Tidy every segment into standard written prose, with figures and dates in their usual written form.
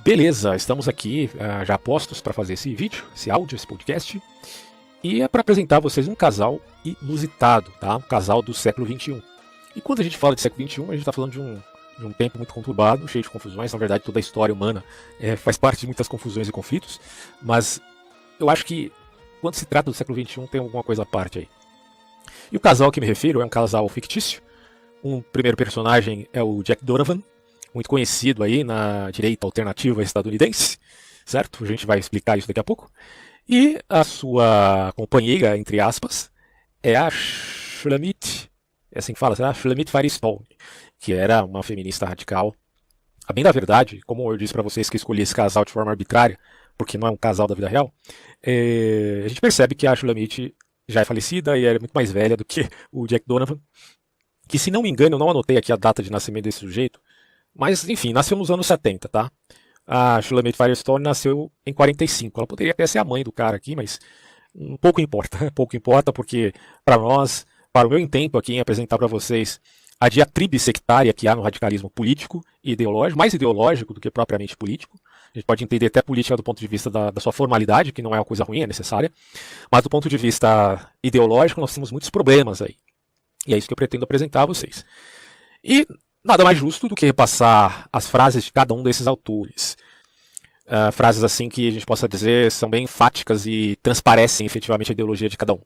Beleza, estamos aqui já postos para fazer esse vídeo, esse áudio, esse podcast. E é para apresentar a vocês um casal inusitado, tá? Um casal do século XXI. E quando a gente fala de século XXI, a gente está falando de um tempo muito conturbado, cheio de confusões. Na verdade, toda a história humana faz parte de muitas confusões e conflitos. Mas eu acho que quando se trata do século XXI, tem alguma coisa à parte aí. E o casal que me refiro é um casal fictício. Um primeiro personagem é o Jack Donovan, muito conhecido aí na direita alternativa estadunidense, certo? A gente vai explicar isso daqui a pouco. E a sua companheira, entre aspas, é a Shulamit, é assim que fala, será? Shulamit Firestone, que era uma feminista radical. A bem da verdade, como eu disse para vocês que escolhi esse casal de forma arbitrária, porque não é um casal da vida real, a gente percebe que a Shulamit já é falecida e era muito mais velha do que o Jack Donovan, que, se não me engano, eu não anotei aqui a data de nascimento desse sujeito, mas, enfim, nasceu nos anos 70, tá? A Shulamit Firestone nasceu em 45. Ela poderia até ser a mãe do cara aqui, mas pouco importa. Pouco importa porque, para nós, para o meu intento aqui em apresentar para vocês a diatribe sectária que há no radicalismo político e ideológico, mais ideológico do que propriamente político. A gente pode entender até política do ponto de vista da sua formalidade, que não é uma coisa ruim, é necessária. Mas do ponto de vista ideológico, nós temos muitos problemas aí. E é isso que eu pretendo apresentar a vocês. E nada mais justo do que repassar as frases de cada um desses autores. Frases assim que a gente possa dizer são bem enfáticas e transparecem efetivamente a ideologia de cada um.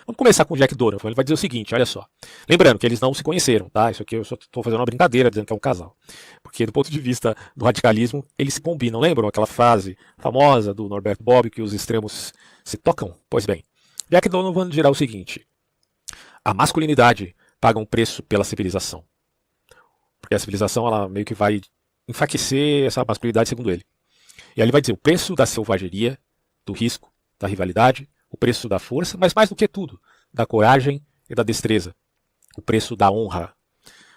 Vamos começar com o Jack Donovan. Ele vai dizer o seguinte, olha só. Lembrando que eles não se conheceram, tá? Isso aqui eu só estou fazendo uma brincadeira dizendo que é um casal. Porque do ponto de vista do radicalismo, eles se combinam. Lembram aquela frase famosa do Norbert Bobbio que os extremos se tocam? Pois bem, Jack Donovan dirá o seguinte. A masculinidade paga um preço pela civilização. Porque a civilização ela meio que vai enfraquecer essa masculinidade, segundo ele. E aí ele vai dizer o preço da selvageria, do risco, da rivalidade, o preço da força, mas mais do que tudo, da coragem e da destreza. O preço da honra.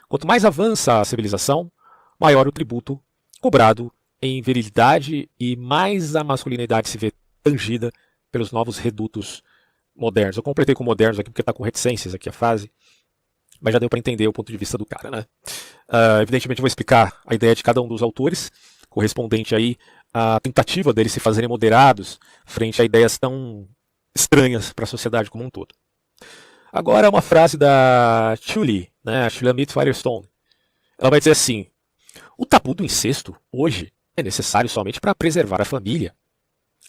Quanto mais avança a civilização, maior o tributo cobrado em virilidade e mais a masculinidade se vê tangida pelos novos redutos modernos. Eu completei com modernos aqui porque está com reticências aqui a frase, mas já deu para entender o ponto de vista do cara, né? Evidentemente eu vou explicar a ideia de cada um dos autores, correspondente aí à tentativa deles se fazerem moderados frente a ideias tão estranhas para a sociedade como um todo. Agora uma frase da Shuli, né, a Shulamit Firestone. Ela vai dizer assim, o tabu do incesto, hoje, é necessário somente para preservar a família.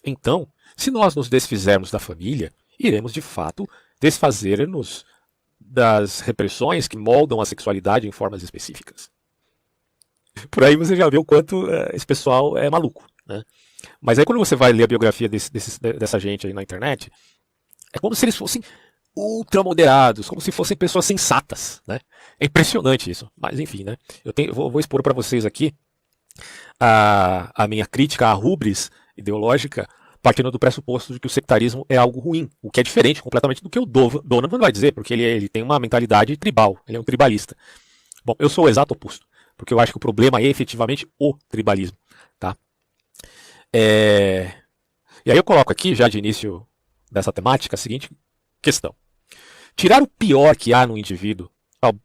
Então, se nós nos desfizermos da família, iremos de fato desfazer-nos das repressões que moldam a sexualidade em formas específicas. Por aí você já vê o quanto esse pessoal é maluco, né? Mas aí quando você vai ler a biografia dessa gente aí na internet, é como se eles fossem ultramoderados, como se fossem pessoas sensatas, né? É impressionante isso, mas enfim, né? Vou expor para vocês aqui a minha crítica à rubris ideológica, partindo do pressuposto de que o sectarismo é algo ruim, o que é diferente completamente do que o Donovan vai dizer, porque ele tem uma mentalidade tribal, ele é um tribalista. Bom, eu sou o exato oposto, porque eu acho que o problema é efetivamente o tribalismo, tá? E aí eu coloco aqui, já de início dessa temática, a seguinte questão. Tirar o pior que há no indivíduo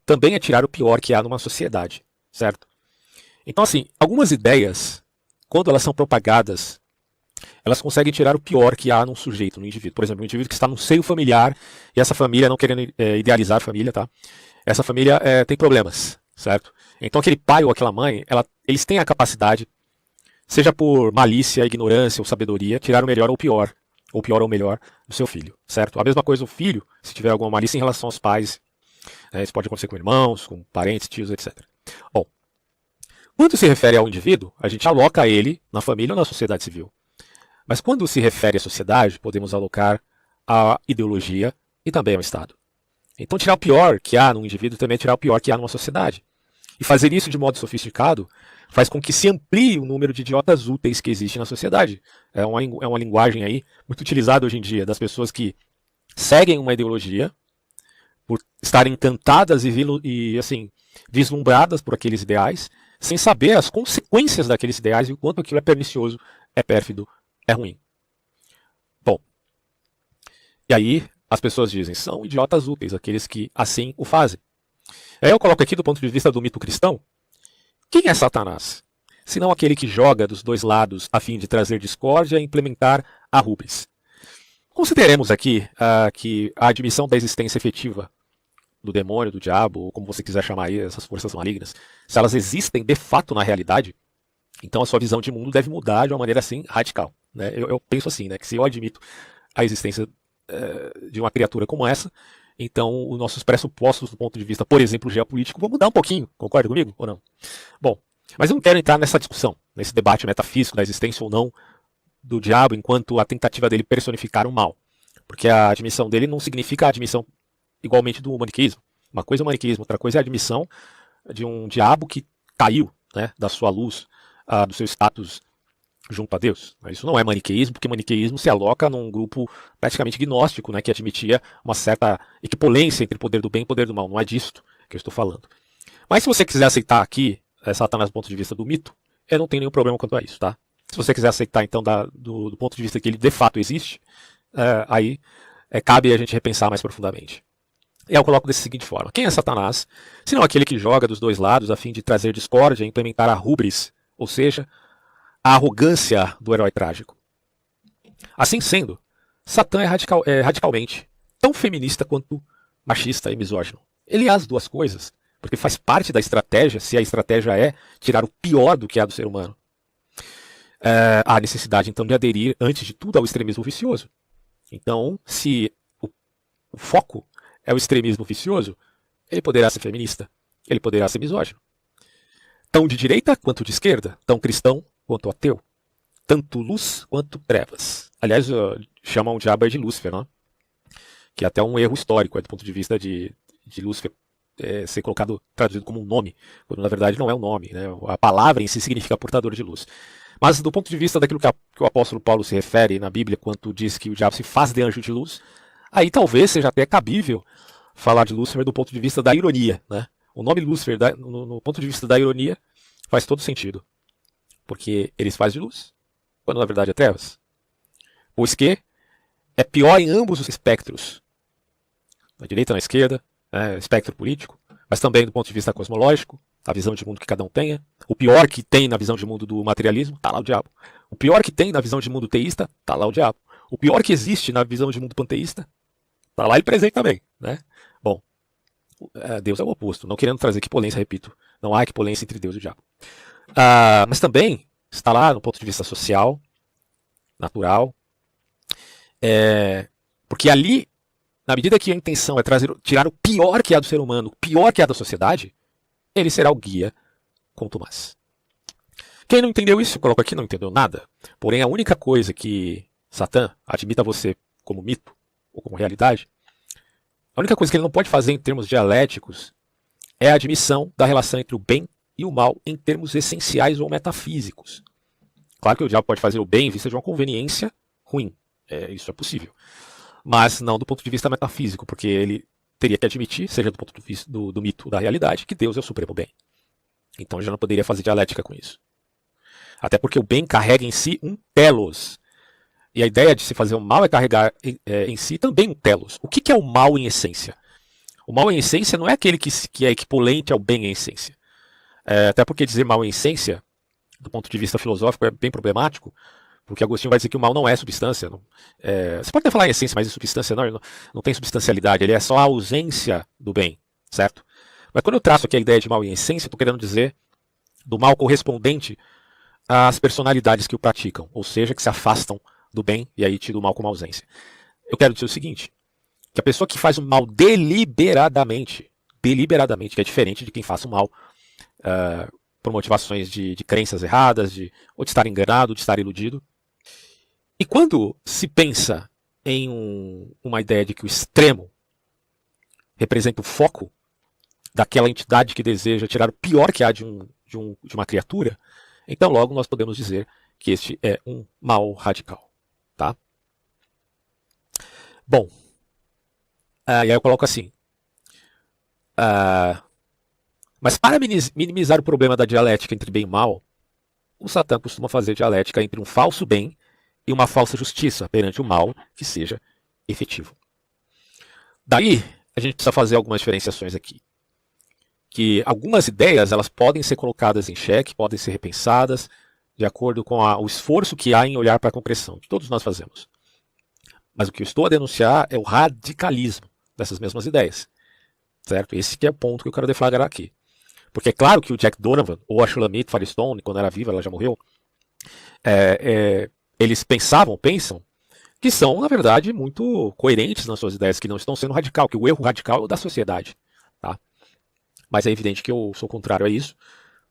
também é tirar o pior que há numa sociedade, certo? Então, assim, algumas ideias, quando elas são propagadas, elas conseguem tirar o pior que há num sujeito, no indivíduo. Por exemplo, um indivíduo que está no seio familiar, e essa família, não querendo idealizar a família, tá? Essa família tem problemas, certo? Então aquele pai ou aquela mãe, eles têm a capacidade, seja por malícia, ignorância ou sabedoria, tirar o melhor ou o pior ou o melhor do seu filho, certo? A mesma coisa o filho, se tiver alguma malícia em relação aos pais, isso pode acontecer com irmãos, com parentes, tios, etc. Bom, quando se refere ao indivíduo, a gente aloca ele na família ou na sociedade civil. Mas quando se refere à sociedade, podemos alocar a ideologia e também ao Estado. Então tirar o pior que há num indivíduo também é tirar o pior que há numa sociedade. E fazer isso de modo sofisticado faz com que se amplie o número de idiotas úteis que existe na sociedade. É uma linguagem aí muito utilizada hoje em dia das pessoas que seguem uma ideologia por estarem encantadas e assim, vislumbradas por aqueles ideais, sem saber as consequências daqueles ideais e o quanto aquilo é pernicioso, é pérfido, é ruim. Bom, e aí as pessoas dizem, são idiotas úteis, aqueles que assim o fazem. Aí eu coloco aqui do ponto de vista do mito cristão, quem é Satanás? senão aquele que joga dos dois lados a fim de trazer discórdia e implementar a rubris. Consideremos aqui que a admissão da existência efetiva do demônio, do diabo, ou como você quiser chamar aí, essas forças malignas, se elas existem de fato na realidade, então a sua visão de mundo deve mudar de uma maneira assim radical. Né? Eu penso assim, né, que se eu admito a existência de uma criatura como essa, então os nossos pressupostos do ponto de vista, por exemplo, geopolítico, vão mudar um pouquinho. Concorda comigo ou não? Bom, mas eu não quero entrar nessa discussão, nesse debate metafísico da existência ou não do diabo enquanto a tentativa dele personificar o mal. Porque a admissão dele não significa a admissão igualmente do maniqueísmo. Uma coisa é o maniqueísmo, outra coisa é a admissão de um diabo que caiu, né, da sua luz, do seu status junto a Deus. Isso não é maniqueísmo, porque maniqueísmo se aloca num grupo praticamente gnóstico, né, que admitia uma certa equipolência entre o poder do bem e o poder do mal. Não é disto que eu estou falando. Mas se você quiser aceitar aqui Satanás do ponto de vista do mito, eu não tenho nenhum problema quanto a isso, tá? Se você quiser aceitar então do ponto de vista que ele de fato existe, aí cabe a gente repensar mais profundamente. E eu coloco dessa seguinte forma: quem é Satanás, senão aquele que joga dos dois lados a fim de trazer discórdia e implementar a rubris, ou seja, a arrogância do herói trágico. Assim sendo, Satã é radicalmente tão feminista quanto machista e misógino. Ele é as duas coisas, porque faz parte da estratégia, se a estratégia é tirar o pior do que há do ser humano. Há necessidade então de aderir, antes de tudo, ao extremismo vicioso. Então, se o foco é o extremismo vicioso, ele poderá ser feminista, ele poderá ser misógino. Tão de direita quanto de esquerda, tão cristão quanto ateu, tanto luz quanto trevas. Aliás, chamam o diabo de Lúcifer, não? Que é até um erro histórico, do ponto de vista de Lúcifer ser colocado, traduzido como um nome, quando na verdade não é um nome, né? A palavra em si significa portador de luz. Mas do ponto de vista daquilo que o apóstolo Paulo se refere na Bíblia, quando diz que o diabo se faz de anjo de luz, aí talvez seja até cabível falar de Lúcifer do ponto de vista da ironia. Né? O nome Lúcifer, no ponto de vista da ironia, faz todo sentido. Porque ele se faz de luz, quando na verdade é trevas. Pois que é pior em ambos os espectros, na direita e na esquerda, espectro político, mas também do ponto de vista cosmológico, a visão de mundo que cada um tenha. O pior que tem na visão de mundo do materialismo, está lá o diabo. O pior que tem na visão de mundo teísta, está lá o diabo. O pior que existe na visão de mundo panteísta, está lá ele presente também. Né? Bom, Deus é o oposto. Não querendo trazer equipolência, repito. Não há equipolência entre Deus e o diabo. Mas também está lá no ponto de vista social, natural. Porque ali, na medida que a intenção é tirar o pior que há do ser humano, o pior que há da sociedade, ele será o guia contumaz. Quem não entendeu isso, eu coloco aqui, não entendeu nada. Porém, a única coisa que Satã admita a você como mito ou como realidade, a única coisa que ele não pode fazer em termos dialéticos é a admissão da relação entre o bem e o mal em termos essenciais ou metafísicos. Claro que o diabo pode fazer o bem em vista de uma conveniência ruim. Isso é possível. Mas não do ponto de vista metafísico, porque ele teria que admitir, seja do ponto de vista do mito da realidade, que Deus é o supremo bem. Então já não poderia fazer dialética com isso. Até porque o bem carrega em si um telos. E a ideia de se fazer o mal é carregar em si também um telos. O que é o mal em essência? O mal em essência não é aquele que é equivalente ao bem em essência. Até porque dizer mal em essência, do ponto de vista filosófico, é bem problemático, porque Agostinho vai dizer que o mal não é substância. Você pode até falar em essência, mas em substância não tem substancialidade, ele é só a ausência do bem, certo? Mas quando eu traço aqui a ideia de mal em essência, estou querendo dizer do mal correspondente às personalidades que o praticam, ou seja, que se afastam do bem e aí tira o mal como ausência. Eu quero dizer o seguinte, que a pessoa que faz o mal deliberadamente, que é diferente de quem faz o mal por motivações de crenças erradas, ou de estar enganado, de estar iludido. E quando se pensa em uma ideia de que o extremo representa o foco daquela entidade que deseja tirar o pior que há de uma criatura, então logo nós podemos dizer que este é um mal radical. Tá? Bom, e aí eu coloco assim. Mas para minimizar o problema da dialética entre bem e mal, o Satã costuma fazer dialética entre um falso bem e uma falsa justiça perante o mal que seja efetivo. Daí, a gente precisa fazer algumas diferenciações aqui. que algumas ideias elas podem ser colocadas em xeque, podem ser repensadas, de acordo com o esforço que há em olhar para a concreção, que todos nós fazemos. Mas o que eu estou a denunciar é o radicalismo dessas mesmas ideias. Certo? Esse que é o ponto que eu quero deflagrar aqui. Porque é claro que o Jack Donovan, ou a Shulamit Firestone, quando era viva, ela já morreu, eles pensam, que são, na verdade, muito coerentes nas suas ideias, que não estão sendo radical, que o erro radical é o da sociedade. Tá? Mas é evidente que eu sou contrário a isso,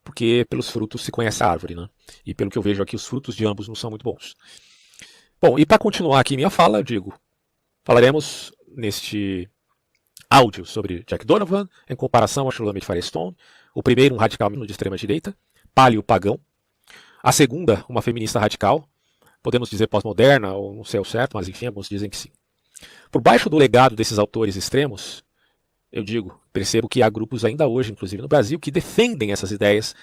porque pelos frutos se conhece a árvore, né? E pelo que eu vejo aqui, os frutos de ambos não são muito bons. Bom, e para continuar aqui minha fala, eu digo, falaremos neste áudio sobre Jack Donovan, em comparação a Shulamit Firestone. O primeiro, um radical de extrema-direita, paleo-pagão. A segunda, uma feminista radical, podemos dizer pós-moderna, ou não sei o certo, mas enfim, alguns dizem que sim. Por baixo do legado desses autores extremos, eu digo, percebo que há grupos ainda hoje, inclusive no Brasil, que defendem essas ideias,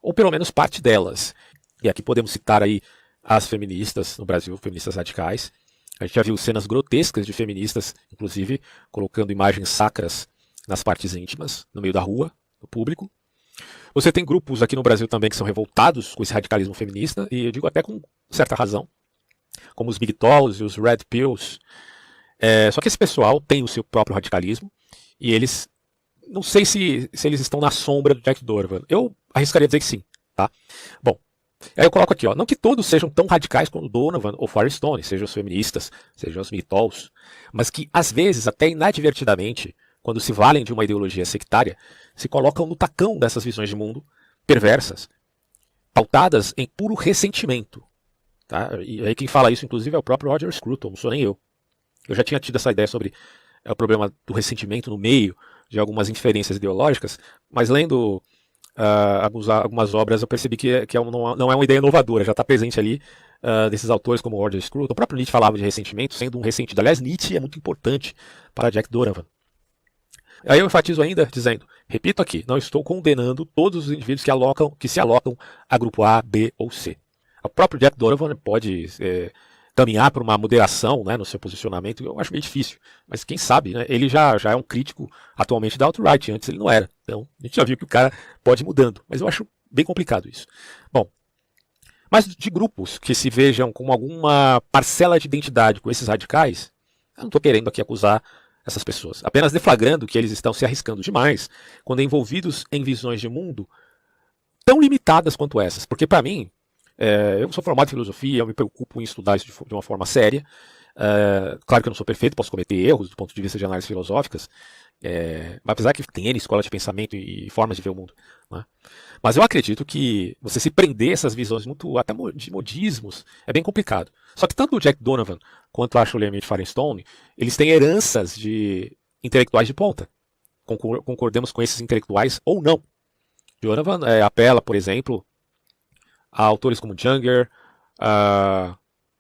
ou pelo menos parte delas. E aqui podemos citar aí as feministas no Brasil, feministas radicais. A gente já viu cenas grotescas de feministas, inclusive colocando imagens sacras nas partes íntimas, no meio da rua, no público. Você tem grupos aqui no Brasil também que são revoltados com esse radicalismo feminista, e eu digo até com certa razão, como os Big Talls e os Red Pills. Só que esse pessoal tem o seu próprio radicalismo, e eles, não sei se eles estão na sombra do Jack Donovan. Eu arriscaria dizer que sim. Tá? Bom, aí eu coloco aqui, ó, não que todos sejam tão radicais como Donovan ou Firestone, sejam os feministas, sejam os Big Talls, mas que às vezes, até inadvertidamente, quando se valem de uma ideologia sectária, se colocam no tacão dessas visões de mundo perversas, pautadas em puro ressentimento. Tá? E aí quem fala isso, inclusive, é o próprio Roger Scruton, não sou nem eu. Eu já tinha tido essa ideia sobre o problema do ressentimento no meio de algumas inferências ideológicas, mas lendo algumas obras eu percebi que não é uma ideia inovadora, já está presente ali desses autores como Roger Scruton. O próprio Nietzsche falava de ressentimento, sendo um ressentido. Aliás, Nietzsche é muito importante para Jack Donovan. Aí eu enfatizo ainda dizendo, repito aqui, não estou condenando todos os indivíduos que se alocam a grupo A, B ou C. O próprio Jack Donovan pode caminhar por uma moderação, né, no seu posicionamento, eu acho meio difícil, mas quem sabe, né, ele já é um crítico atualmente da alt-right, antes ele não era. Então a gente já viu que o cara pode ir mudando, mas eu acho bem complicado isso. Bom, mas de grupos que se vejam com alguma parcela de identidade com esses radicais, eu não estou querendo aqui acusar essas pessoas, apenas deflagrando que eles estão se arriscando demais quando envolvidos em visões de mundo tão limitadas quanto essas. Porque para mim, eu sou formado em filosofia, eu me preocupo em estudar isso de uma forma séria. Claro que eu não sou perfeito, posso cometer erros do ponto de vista de análises filosóficas, apesar que tem N escola de pensamento e formas de ver o mundo, né? Mas eu acredito que você se prender a essas visões muito até de modismos é bem complicado. Só que tanto o Jack Donovan quanto a Shulamit Firestone, eles têm heranças de intelectuais de ponta. Concordemos com esses intelectuais ou não. Donovan apela, por exemplo, a autores como Junger,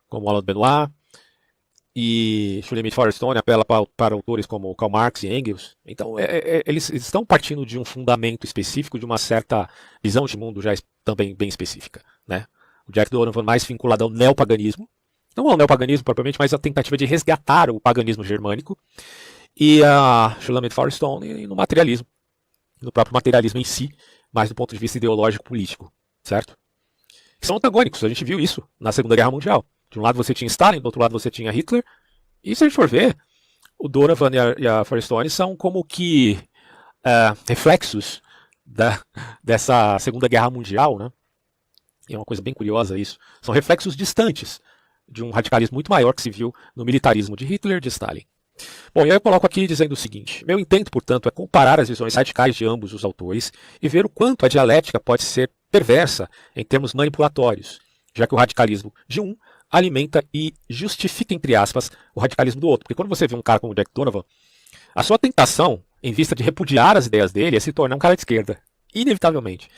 como Alain Benoit, e Shulamit Firestone apela para autores como Karl Marx e Engels. Então eles estão partindo de um fundamento específico, de uma certa visão de mundo já também bem específica, né? O Jack Donovan mais vinculado ao neopaganismo, não ao neopaganismo propriamente, mas a tentativa de resgatar o paganismo germânico, e a Shulamit Firestone no materialismo, no próprio materialismo em si, mas do ponto de vista ideológico político, certo? Que são antagônicos, a gente viu isso na Segunda Guerra Mundial. De um lado você tinha Stalin, do outro lado você tinha Hitler. E se a gente for ver, o Donovan e a Firestone são como que reflexos dessa Segunda Guerra Mundial, né? E é uma coisa bem curiosa isso. São reflexos distantes de um radicalismo muito maior que se viu no militarismo de Hitler e de Stalin. Bom, e aí eu coloco aqui dizendo o seguinte: meu intento, portanto, é comparar as visões radicais de ambos os autores e ver o quanto a dialética pode ser perversa em termos manipulatórios, já que o radicalismo de um alimenta e justifica, entre aspas, o radicalismo do outro. Porque quando você vê um cara como o Jack Donovan, a sua tentação, em vista de repudiar as ideias dele, é se tornar um cara de esquerda. Inevitavelmente.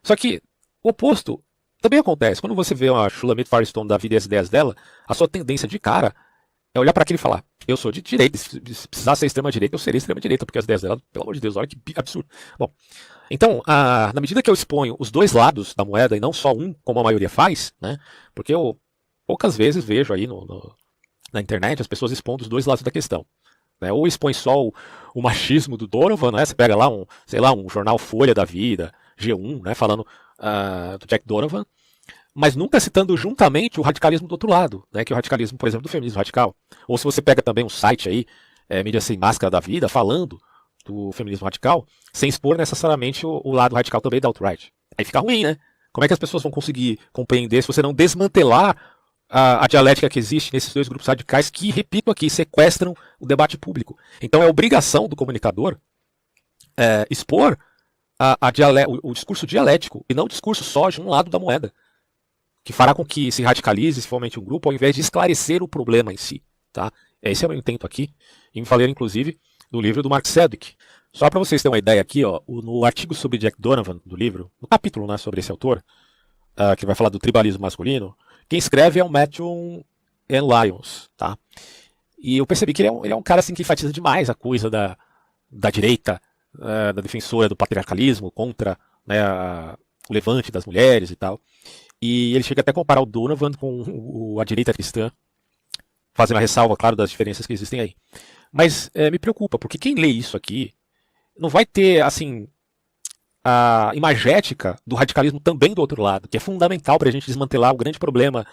Só que o oposto também acontece. Quando você vê uma Shulamit Firestone da vida e as ideias dela, a sua tendência de cara é olhar para aquilo e falar: eu sou de direita, se precisar ser extrema-direita, eu serei extrema-direita, porque as ideias dela, pelo amor de Deus, olha que absurdo. Bom, então, na medida que eu exponho os dois lados da moeda, e não só um, como a maioria faz, né, porque eu poucas vezes vejo aí na internet as pessoas expondo os dois lados da questão. né? Ou expõe só o machismo do Donovan, né? Você pega lá sei lá, um jornal Folha da Vida, G1, né? Falando do Jack Donovan, mas nunca citando juntamente o radicalismo do outro lado, né? Que é o radicalismo, por exemplo, do feminismo radical. Ou se você pega também um site aí, Mídia Sem Máscara da Vida, falando do feminismo radical, sem expor necessariamente o lado radical também da alt-right. Aí fica ruim, né? Como é que as pessoas vão conseguir compreender se você não desmantelar a dialética que existe nesses dois grupos radicais que, repito aqui, sequestram o debate público? Então é obrigação do comunicador expor o discurso dialético e não o discurso só de um lado da moeda, que fará com que se radicalize, se fomente um grupo, ao invés de esclarecer o problema em si. Tá? Esse é o meu intento aqui, e me falei inclusive do livro do Mark Sedgwick. Só para vocês terem uma ideia aqui, ó, no artigo sobre Jack Donovan do livro, no capítulo, né, sobre esse autor, que vai falar do tribalismo masculino, quem escreve é o Matthew N. Lyons. Tá? E eu percebi que ele é um cara assim, que enfatiza demais a coisa da direita, da defensora do patriarcalismo contra, né, o levante das mulheres e tal. E ele chega até a comparar o Donovan com a direita cristã, fazendo a ressalva, claro, das diferenças que existem aí. Mas me preocupa, porque quem lê isso aqui não vai ter, assim, a imagética do radicalismo também do outro lado, que é fundamental para a gente desmantelar o grande problema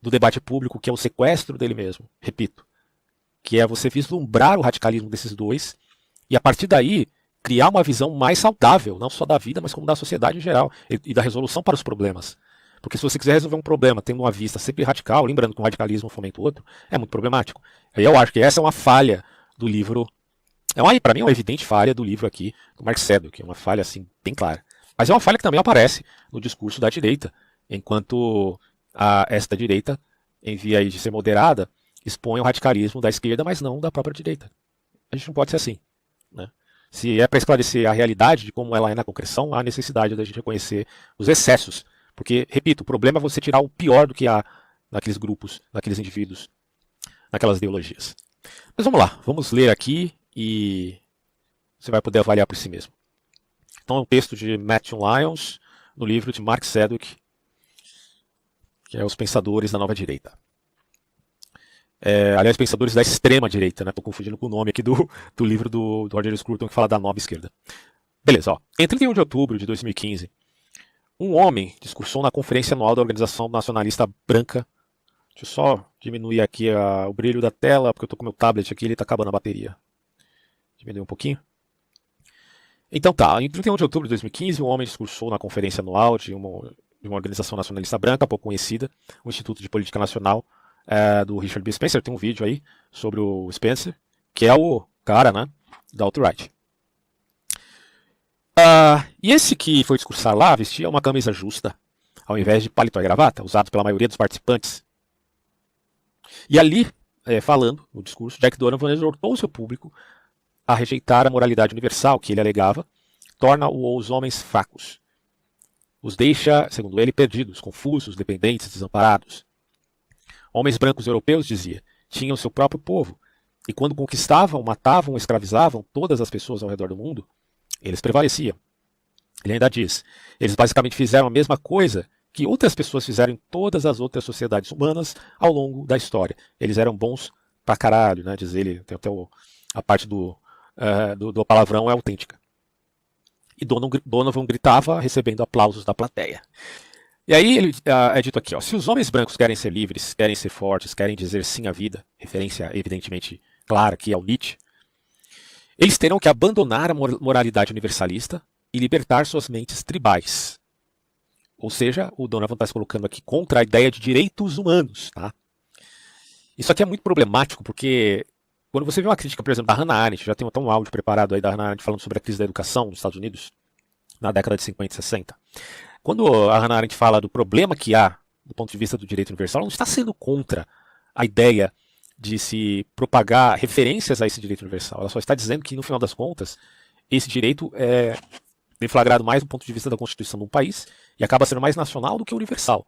do debate público, que é o sequestro dele mesmo. Repito, que é você vislumbrar o radicalismo desses dois e, a partir daí, criar uma visão mais saudável, não só da vida, mas como da sociedade em geral, e da resolução para os problemas. Porque se você quiser resolver um problema tendo uma vista sempre radical, lembrando que um radicalismo fomenta o outro, é muito problemático. Aí eu acho que essa é uma falha do livro. Para mim é uma evidente falha do livro aqui do Mark Sedgwick, é uma falha assim bem clara. Mas é uma falha que também aparece no discurso da direita, enquanto esta direita, em via de ser moderada, expõe o radicalismo da esquerda, mas não da própria direita. A gente não pode ser assim, né? Se é para esclarecer a realidade de como ela é na concreção, há necessidade da gente reconhecer os excessos. Porque, repito, o problema é você tirar o pior do que há naqueles grupos, naqueles indivíduos, naquelas ideologias. Mas vamos lá, vamos ler aqui e você vai poder avaliar por si mesmo. Então é um texto de Matthew Lyons, no livro de Mark Sedgwick, que é Os Pensadores da Nova Direita. Aliás, Pensadores da Extrema Direita, né? Estou confundindo com o nome aqui do livro do Roger Scruton, que fala da Nova Esquerda. Beleza, ó. Em 31 de outubro de 2015, um homem discursou na conferência anual da Organização Nacionalista Branca. Deixa eu só diminuir aqui o brilho da tela, porque eu estou com meu tablet aqui e ele está acabando a bateria. Diminuir um pouquinho. Então tá, em 31 de outubro de 2015, um homem discursou na conferência anual de uma organização nacionalista branca, pouco conhecida, o Instituto de Política Nacional, do Richard B. Spencer. Tem um vídeo aí sobre o Spencer, que é o cara, né, da alt-right. E esse que foi discursar lá vestia uma camisa justa, ao invés de paletó e gravata, usado pela maioria dos participantes. E ali, falando no discurso, Jack Donovan exortou o seu público a rejeitar a moralidade universal que ele alegava torna os homens fracos. Os deixa, segundo ele, perdidos, confusos, dependentes, desamparados. Homens brancos europeus, dizia, tinham seu próprio povo, e quando conquistavam, matavam, escravizavam todas as pessoas ao redor do mundo, eles prevaleciam. Ele ainda diz, eles basicamente fizeram a mesma coisa que outras pessoas fizeram em todas as outras sociedades humanas ao longo da história. Eles eram bons pra caralho, né? Diz ele, tem até a parte do palavrão é autêntica. E Donovan gritava, recebendo aplausos da plateia. E aí ele é dito aqui, ó, se os homens brancos querem ser livres, querem ser fortes, querem dizer sim à vida, referência evidentemente clara aqui ao Nietzsche, eles terão que abandonar a moralidade universalista e libertar suas mentes tribais. Ou seja, o Donovan está se colocando aqui contra a ideia de direitos humanos. Tá? Isso aqui é muito problemático porque quando você vê uma crítica, por exemplo, da Hannah Arendt, já tem até um áudio preparado aí da Hannah Arendt falando sobre a crise da educação nos Estados Unidos, na década de 50 e 60. Quando a Hannah Arendt fala do problema que há do ponto de vista do direito universal, ela não está sendo contra a ideia de se propagar referências a esse direito universal. Ela só está dizendo que, no final das contas, esse direito é deflagrado mais do ponto de vista da Constituição de um país e acaba sendo mais nacional do que universal.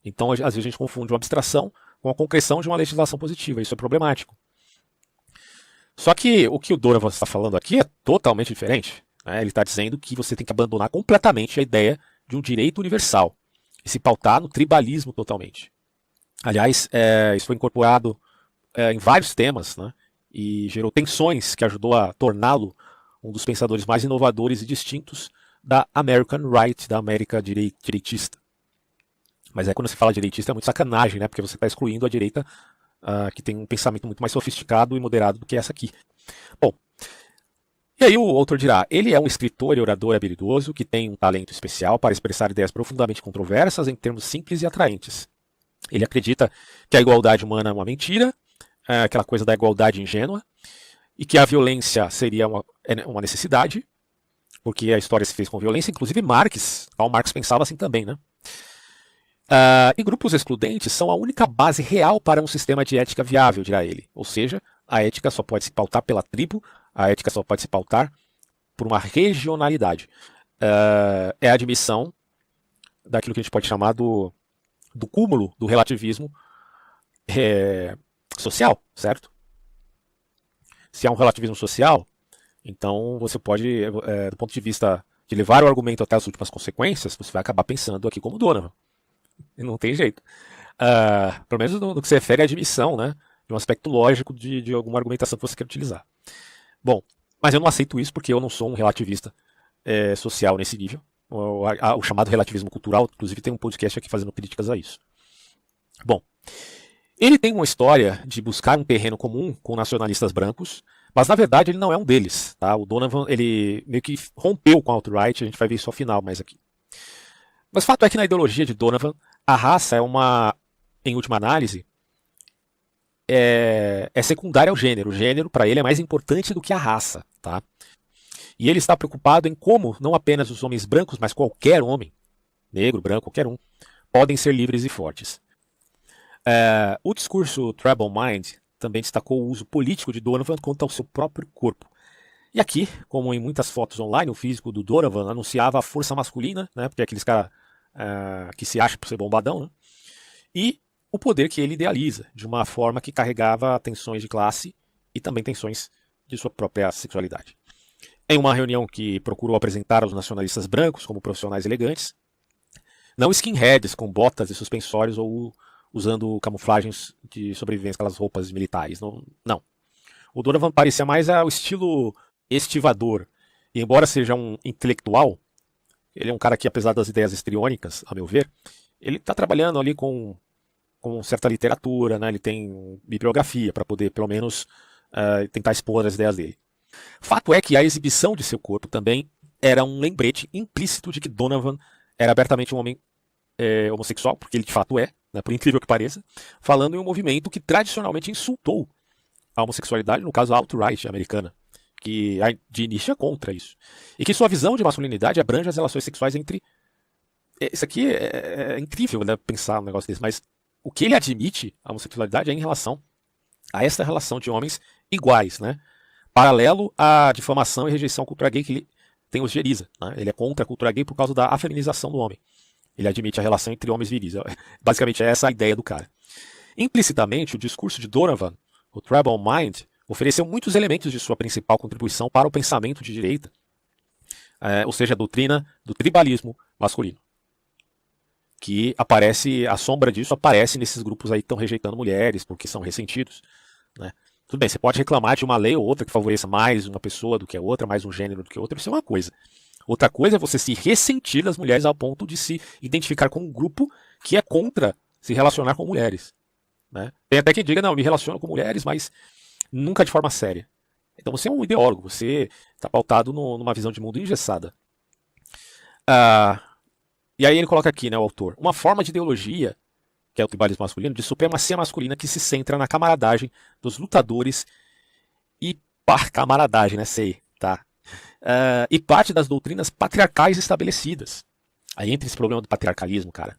Então, às vezes, a gente confunde uma abstração com a concreção de uma legislação positiva. Isso é problemático. Só que o que o Donovan está falando aqui é totalmente diferente. Né? Ele está dizendo que você tem que abandonar completamente a ideia de um direito universal e se pautar no tribalismo totalmente. Aliás, isso foi incorporado em vários temas, né? e gerou tensões que ajudou a torná-lo um dos pensadores mais inovadores e distintos da American Right, da América direitista. Mas quando se fala direitista é muito sacanagem, né? Porque você está excluindo a direita que tem um pensamento muito mais sofisticado e moderado do que essa aqui. Bom, e aí o autor dirá, ele é um escritor e orador habilidoso que tem um talento especial para expressar ideias profundamente controversas em termos simples e atraentes. Ele acredita que a igualdade humana é uma mentira, aquela coisa da igualdade ingênua, e que a violência seria uma necessidade, porque a história se fez com violência, inclusive Karl Marx pensava assim também, né? E grupos excludentes são a única base real para um sistema de ética viável, dirá ele. Ou seja, a ética só pode se pautar pela tribo, a ética só pode se pautar por uma regionalidade. É a admissão daquilo que a gente pode chamar do cúmulo do relativismo social, certo? Se há um relativismo social, então você pode, do ponto de vista de levar o argumento até as últimas consequências, você vai acabar pensando aqui como Donovan. E não tem jeito. Pelo menos no que se refere à admissão, né, de um aspecto lógico de alguma argumentação que você quer utilizar. Bom, mas eu não aceito isso porque eu não sou um relativista social nesse nível. O chamado relativismo cultural, inclusive tem um podcast aqui fazendo críticas a isso. Bom, ele tem uma história de buscar um terreno comum com nacionalistas brancos, mas na verdade ele não é um deles. Tá? O Donovan ele meio que rompeu com a alt-right, a gente vai ver isso ao final mais aqui. Mas o fato é que na ideologia de Donovan, a raça é em última análise, é secundária ao gênero. O gênero, para ele, é mais importante do que a raça. Tá? E ele está preocupado em como não apenas os homens brancos, mas qualquer homem, negro, branco, qualquer um, podem ser livres e fortes. O discurso Troubled Mind também destacou o uso político de Donovan quanto ao seu próprio corpo. E aqui, como em muitas fotos online, o físico do Donovan anunciava a força masculina, né, porque é aqueles caras que se acham por ser bombadão, né, e o poder que ele idealiza, de uma forma que carregava tensões de classe e também tensões de sua própria sexualidade. Em uma reunião que procurou apresentar os nacionalistas brancos como profissionais elegantes, não skinheads com botas e suspensórios ou usando camuflagens de sobrevivência, aquelas roupas militares. Não. O Donovan parecia mais ao estilo estivador. E embora seja um intelectual, ele é um cara que, apesar das ideias histriônicas, a meu ver, ele está trabalhando ali com certa literatura, né? Ele tem bibliografia para poder, pelo menos, tentar expor as ideias dele. Fato é que a exibição de seu corpo também era um lembrete implícito de que Donovan era abertamente um homem homossexual, porque ele de fato é, né, por incrível que pareça, falando em um movimento que tradicionalmente insultou a homossexualidade, no caso a alt-right americana, que de início é contra isso. E que sua visão de masculinidade abrange as relações sexuais entre... Isso aqui é incrível, né, pensar um negócio desse, mas o que ele admite, a homossexualidade, é em relação a essa relação de homens iguais, né, paralelo à difamação e rejeição à cultura gay que ele tem osgeriza. Né, ele é contra a cultura gay por causa da afeminização do homem. Ele admite a relação entre homens viris. Basicamente, é essa a ideia do cara. Implicitamente, o discurso de Donovan, o Troubled Mind, ofereceu muitos elementos de sua principal contribuição para o pensamento de direita, ou seja, a doutrina do tribalismo masculino. Que aparece, a sombra disso aparece nesses grupos aí que estão rejeitando mulheres porque são ressentidos. Né? Tudo bem, você pode reclamar de uma lei ou outra que favoreça mais uma pessoa do que a outra, mais um gênero do que outra, isso é uma coisa. Outra coisa é você se ressentir das mulheres ao ponto de se identificar com um grupo que é contra se relacionar com mulheres. Né? Tem até quem diga, não, eu me relaciono com mulheres, mas nunca de forma séria. Então você é um ideólogo, você está pautado numa visão de mundo engessada. E aí ele coloca aqui, né, o autor, uma forma de ideologia, que é o tribalismo masculino, de supremacia masculina que se centra na camaradagem dos lutadores e camaradagem, né, sei, tá? E parte das doutrinas patriarcais estabelecidas. Aí entra esse problema do patriarcalismo, cara,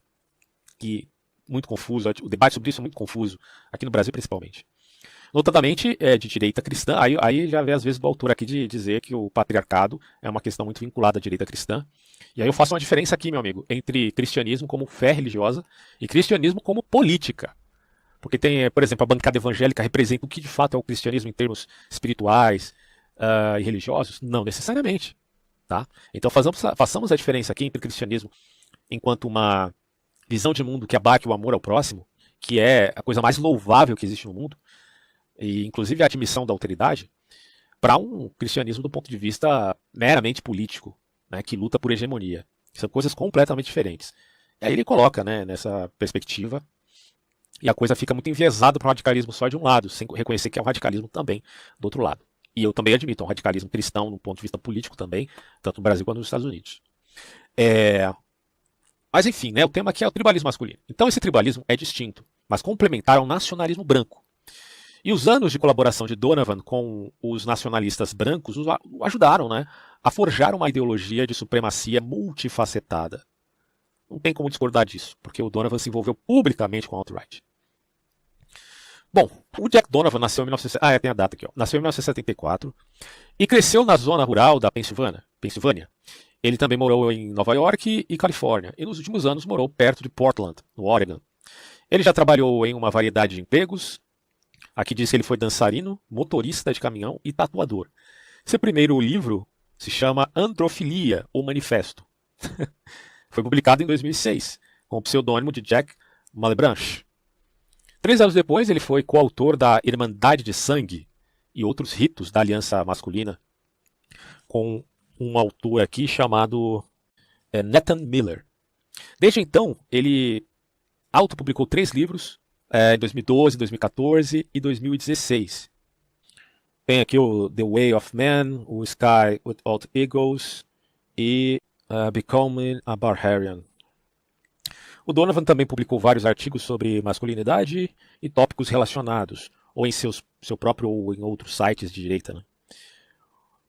que muito confuso, o debate sobre isso é muito confuso, aqui no Brasil principalmente. Notadamente, de direita cristã, aí já vê às vezes do autor aqui de dizer que o patriarcado é uma questão muito vinculada à direita cristã. E aí eu faço uma diferença aqui, meu amigo, entre cristianismo como fé religiosa e cristianismo como política. Porque tem, por exemplo, a bancada evangélica representa o que de fato é o cristianismo em termos espirituais, e religiosos? Não necessariamente. Tá? Então façamos a diferença aqui entre o cristianismo enquanto uma visão de mundo que abate o amor ao próximo, que é a coisa mais louvável que existe no mundo, e inclusive a admissão da alteridade, para um cristianismo do ponto de vista meramente político, né, que luta por hegemonia. São coisas completamente diferentes. E aí ele coloca, né, nessa perspectiva, e a coisa fica muito enviesada para o radicalismo só de um lado, sem reconhecer que é um radicalismo também do outro lado. E eu também admito, é um radicalismo cristão no ponto de vista político também, tanto no Brasil quanto nos Estados Unidos. Mas enfim, né, o tema aqui é o tribalismo masculino. Então esse tribalismo é distinto, mas complementar ao nacionalismo branco. E os anos de colaboração de Donovan com os nacionalistas brancos o ajudaram, né, a forjar uma ideologia de supremacia multifacetada. Não tem como discordar disso, porque o Donovan se envolveu publicamente com a alt-right. Bom, o Jack Donovan nasceu em 1974. Tem a data aqui, ó. Nasceu em 1974 e cresceu na zona rural da Pensilvânia. Ele também morou em Nova York e Califórnia, e nos últimos anos morou perto de Portland, no Oregon. Ele já trabalhou em uma variedade de empregos. Aqui diz que ele foi dançarino, motorista de caminhão e tatuador. Seu primeiro livro se chama Androfilia, ou Manifesto. Foi publicado em 2006, com o pseudônimo de Jack Malebranche. 3 anos depois, ele foi coautor da Irmandade de Sangue e outros ritos da Aliança Masculina, com um autor aqui chamado Nathan Miller. Desde então, ele autopublicou 3 livros, em 2012, 2014 e 2016. Tem aqui o The Way of Man, o Sky Without Eagles e Becoming a Barbarian. O Donovan também publicou vários artigos sobre masculinidade e tópicos relacionados, ou em seu próprio ou em outros sites de direita. Né?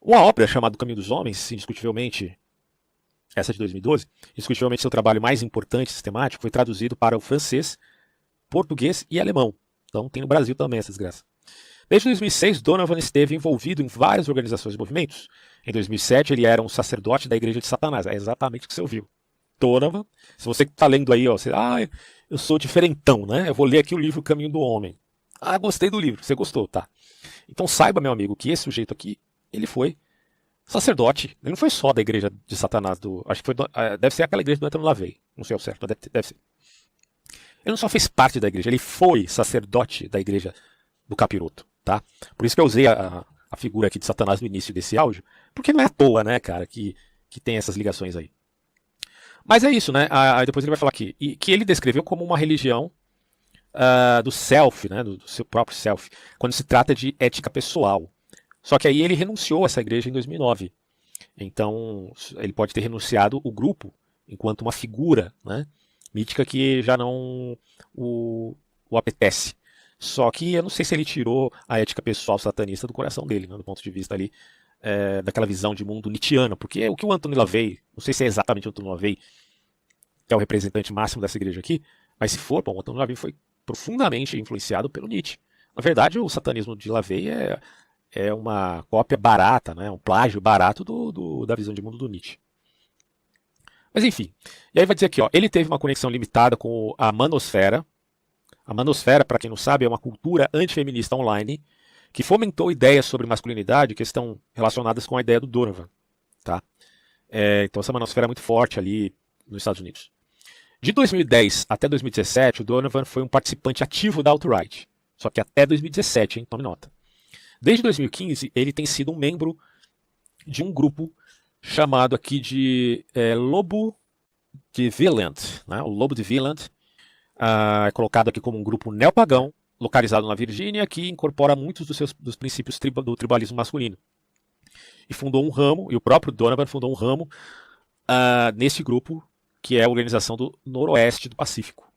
Uma obra chamada O Caminho dos Homens, indiscutivelmente, essa de 2012, indiscutivelmente seu trabalho mais importante e sistemático, foi traduzido para o francês, português e alemão. Então tem no Brasil também essa desgraça. Desde 2006, Donovan esteve envolvido em várias organizações e movimentos. Em 2007, ele era um sacerdote da Igreja de Satanás. É exatamente o que você ouviu. Donovan, se você está lendo aí, ó, você, eu sou diferentão, né? Eu vou ler aqui o livro O Caminho do Homem. Gostei do livro, você gostou, tá? Então saiba, meu amigo, que esse sujeito aqui, ele foi sacerdote. Ele não foi só da Igreja de Satanás, acho que foi, deve ser aquela igreja do Antônio Lavey. Não sei ao certo, mas deve ser. Ele não só fez parte da igreja, ele foi sacerdote da Igreja do Capiroto, tá? Por isso que eu usei a figura aqui de Satanás no início desse áudio, porque não é à toa, né, cara, que tem essas ligações aí. Mas é isso, né? Aí depois ele vai falar aqui, que ele descreveu como uma religião do self, né, do seu próprio self, quando se trata de ética pessoal. Só que aí ele renunciou a essa igreja em 2009. Então ele pode ter renunciado o grupo enquanto uma figura, né, mítica que já não o apetece. Só que eu não sei se ele tirou a ética pessoal satanista do coração dele, né, do ponto de vista ali daquela visão de mundo nietzschiano, porque o que o Antônio Lavey, não sei se é exatamente o Antônio Lavey, que é o representante máximo dessa igreja aqui, mas se for, o Antônio Lavey foi profundamente influenciado pelo Nietzsche. Na verdade, o satanismo de Lavey é uma cópia barata, né, um plágio barato da visão de mundo do Nietzsche. Mas enfim, e aí vai dizer aqui, ó, ele teve uma conexão limitada com a manosfera. A manosfera, para quem não sabe, é uma cultura antifeminista online que fomentou ideias sobre masculinidade que estão relacionadas com a ideia do Donovan. Tá? Então essa manosfera é muito forte ali nos Estados Unidos. De 2010 até 2017, o Donovan foi um participante ativo da alt-right. Só que até 2017, hein? Tome nota. Desde 2015, ele tem sido um membro de um grupo chamado aqui de Lobo de Violent. Né? O Lobo de Violent é colocado aqui como um grupo neopagão, localizado na Virgínia, que incorpora muitos dos princípios do tribalismo masculino. E fundou um ramo, e o próprio Donovan fundou um ramo nesse grupo, que é a Organização do Noroeste do Pacífico.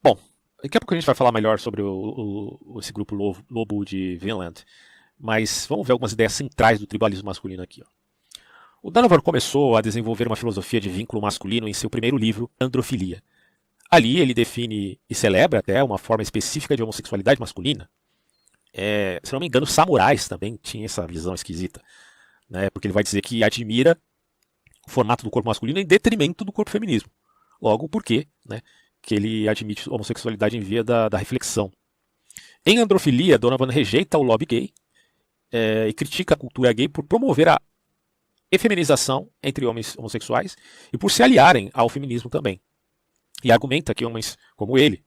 Bom, daqui a pouco a gente vai falar melhor sobre esse grupo Lobo de Violent, mas vamos ver algumas ideias centrais do tribalismo masculino aqui. Ó. O Donovan começou a desenvolver uma filosofia de vínculo masculino em seu primeiro livro, Androfilia. Ali ele define e celebra até uma forma específica de homossexualidade masculina. Se não me engano, os samurais também tinham essa visão esquisita, né? Porque ele vai dizer que admira o formato do corpo masculino em detrimento do corpo feminismo. Logo, por quê? Né? Que ele admite a homossexualidade em via da reflexão. Em Androfilia, Donovan rejeita o lobby gay e critica a cultura gay por promover a efeminização entre homens homossexuais e por se aliarem ao feminismo também. E argumenta que homens como ele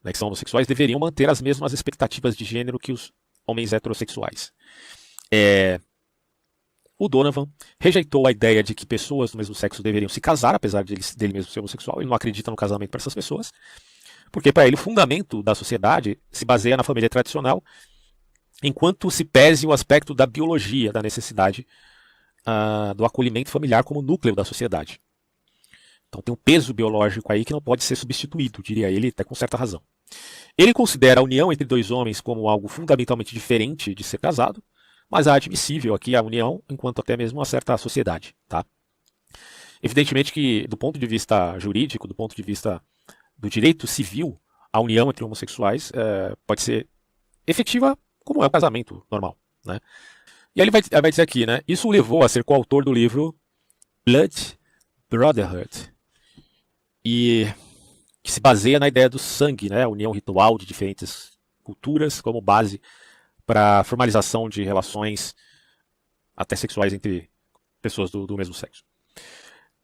né, que são homossexuais, deveriam manter as mesmas expectativas de gênero que os homens heterossexuais. O Donovan rejeitou a ideia de que pessoas do mesmo sexo deveriam se casar, apesar dele mesmo ser homossexual. Ele não acredita no casamento para essas pessoas, porque para ele o fundamento da sociedade se baseia na família tradicional, enquanto se pese o aspecto da biologia, da necessidade do acolhimento familiar como núcleo da sociedade. Então tem um peso biológico aí que não pode ser substituído, diria ele, até com certa razão. Ele considera a união entre dois homens como algo fundamentalmente diferente de ser casado, mas é admissível aqui a união enquanto até mesmo uma certa sociedade. Tá? Evidentemente que, do ponto de vista jurídico, do ponto de vista do direito civil, a união entre homossexuais pode ser efetiva como é o casamento normal. Né? E aí ele vai dizer aqui, né? Isso o levou a ser coautor do livro Blood Brotherhood, e que se baseia na ideia do sangue, né? A união ritual de diferentes culturas como base para a formalização de relações até sexuais entre pessoas do mesmo sexo.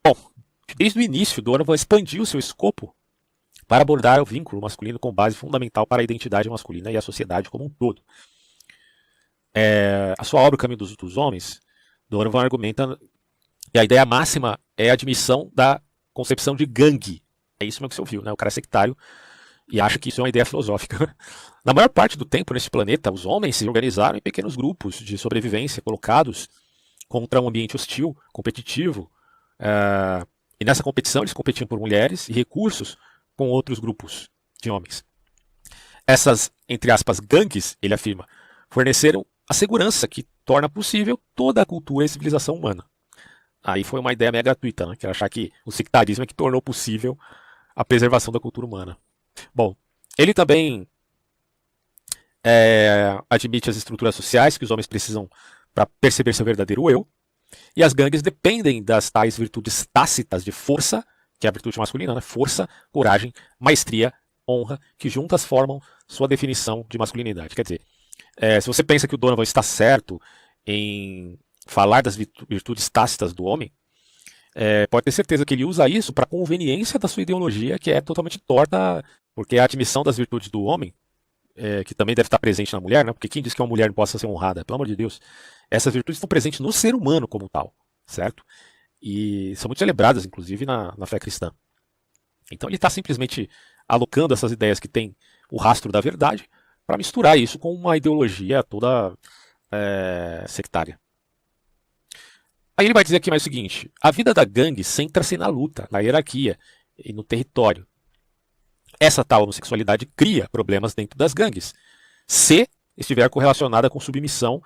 Bom, desde o início, Donovan expandiu seu escopo para abordar o vínculo masculino como base fundamental para a identidade masculina e a sociedade como um todo. A sua obra, O Caminho dos Homens, Donovan argumenta que a ideia máxima é a admissão da concepção de gangue. É isso mesmo que você ouviu, né? O cara é sectário e acha que isso é uma ideia filosófica. Na maior parte do tempo neste planeta, os homens se organizaram em pequenos grupos de sobrevivência colocados contra um ambiente hostil, competitivo. E nessa competição eles competiam por mulheres e recursos com outros grupos de homens. Essas, entre aspas, gangues, ele afirma, forneceram a segurança que torna possível toda a cultura e civilização humana. Aí foi uma ideia meio gratuita, né? Que era achar que o sectarismo é que tornou possível a preservação da cultura humana. Bom, ele também admite as estruturas sociais que os homens precisam para perceber seu verdadeiro eu, e as gangues dependem das tais virtudes tácitas de força, que é a virtude masculina, né? Força, coragem, maestria, honra, que juntas formam sua definição de masculinidade. Quer dizer, se você pensa que o Donovan está certo em falar das virtudes tácitas do homem, pode ter certeza que ele usa isso para conveniência da sua ideologia, que é totalmente torta, porque a admissão das virtudes do homem, que também deve estar presente na mulher, né? Porque quem diz que uma mulher não possa ser honrada? Pelo amor de Deus. Essas virtudes estão presentes no ser humano como tal, certo? E são muito celebradas, inclusive, na fé cristã. Então ele está simplesmente alocando essas ideias que têm o rastro da verdade para misturar isso com uma ideologia toda sectária. Aí ele vai dizer aqui mais o seguinte: a vida da gangue centra-se na luta, na hierarquia e no território. Essa tal homossexualidade cria problemas dentro das gangues, se estiver correlacionada com submissão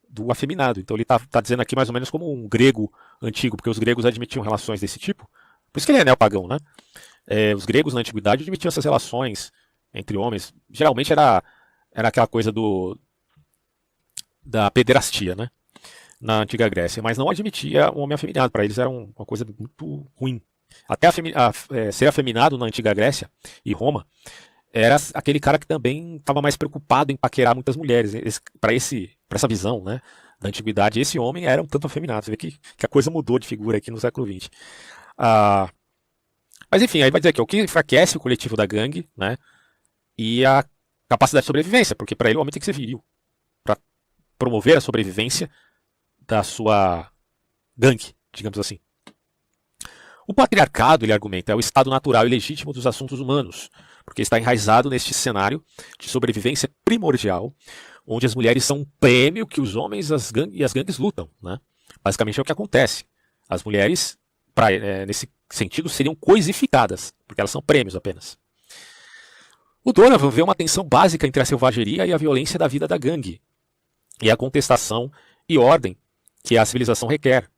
do afeminado. Então ele está dizendo aqui mais ou menos como um grego antigo, porque os gregos admitiam relações desse tipo. Por isso que ele é neopagão, né? Os gregos na antiguidade admitiam essas relações entre homens. Geralmente era aquela coisa da pederastia, né? Na antiga Grécia, mas não admitia um homem afeminado. Para eles era uma coisa muito ruim. Até ser afeminado na antiga Grécia e Roma era aquele cara que também estava mais preocupado em paquerar muitas mulheres. Para essa visão, né, da antiguidade, esse homem era um tanto afeminado. Você vê que a coisa mudou de figura aqui no século XX. Mas enfim, aí vai dizer aqui, o que enfraquece o coletivo da gangue, né, e a capacidade de sobrevivência, porque para ele o homem tem que ser viril para promover a sobrevivência da sua gangue, digamos assim. O patriarcado, ele argumenta, é o estado natural e legítimo dos assuntos humanos, porque está enraizado neste cenário de sobrevivência primordial, onde as mulheres são um prêmio que os homens e as gangues lutam. Né? Basicamente é o que acontece. As mulheres, nesse sentido, seriam coisificadas, porque elas são prêmios apenas. O Donovan vê uma tensão básica entre a selvageria e a violência da vida da gangue, e a contestação e ordem que a civilização requer.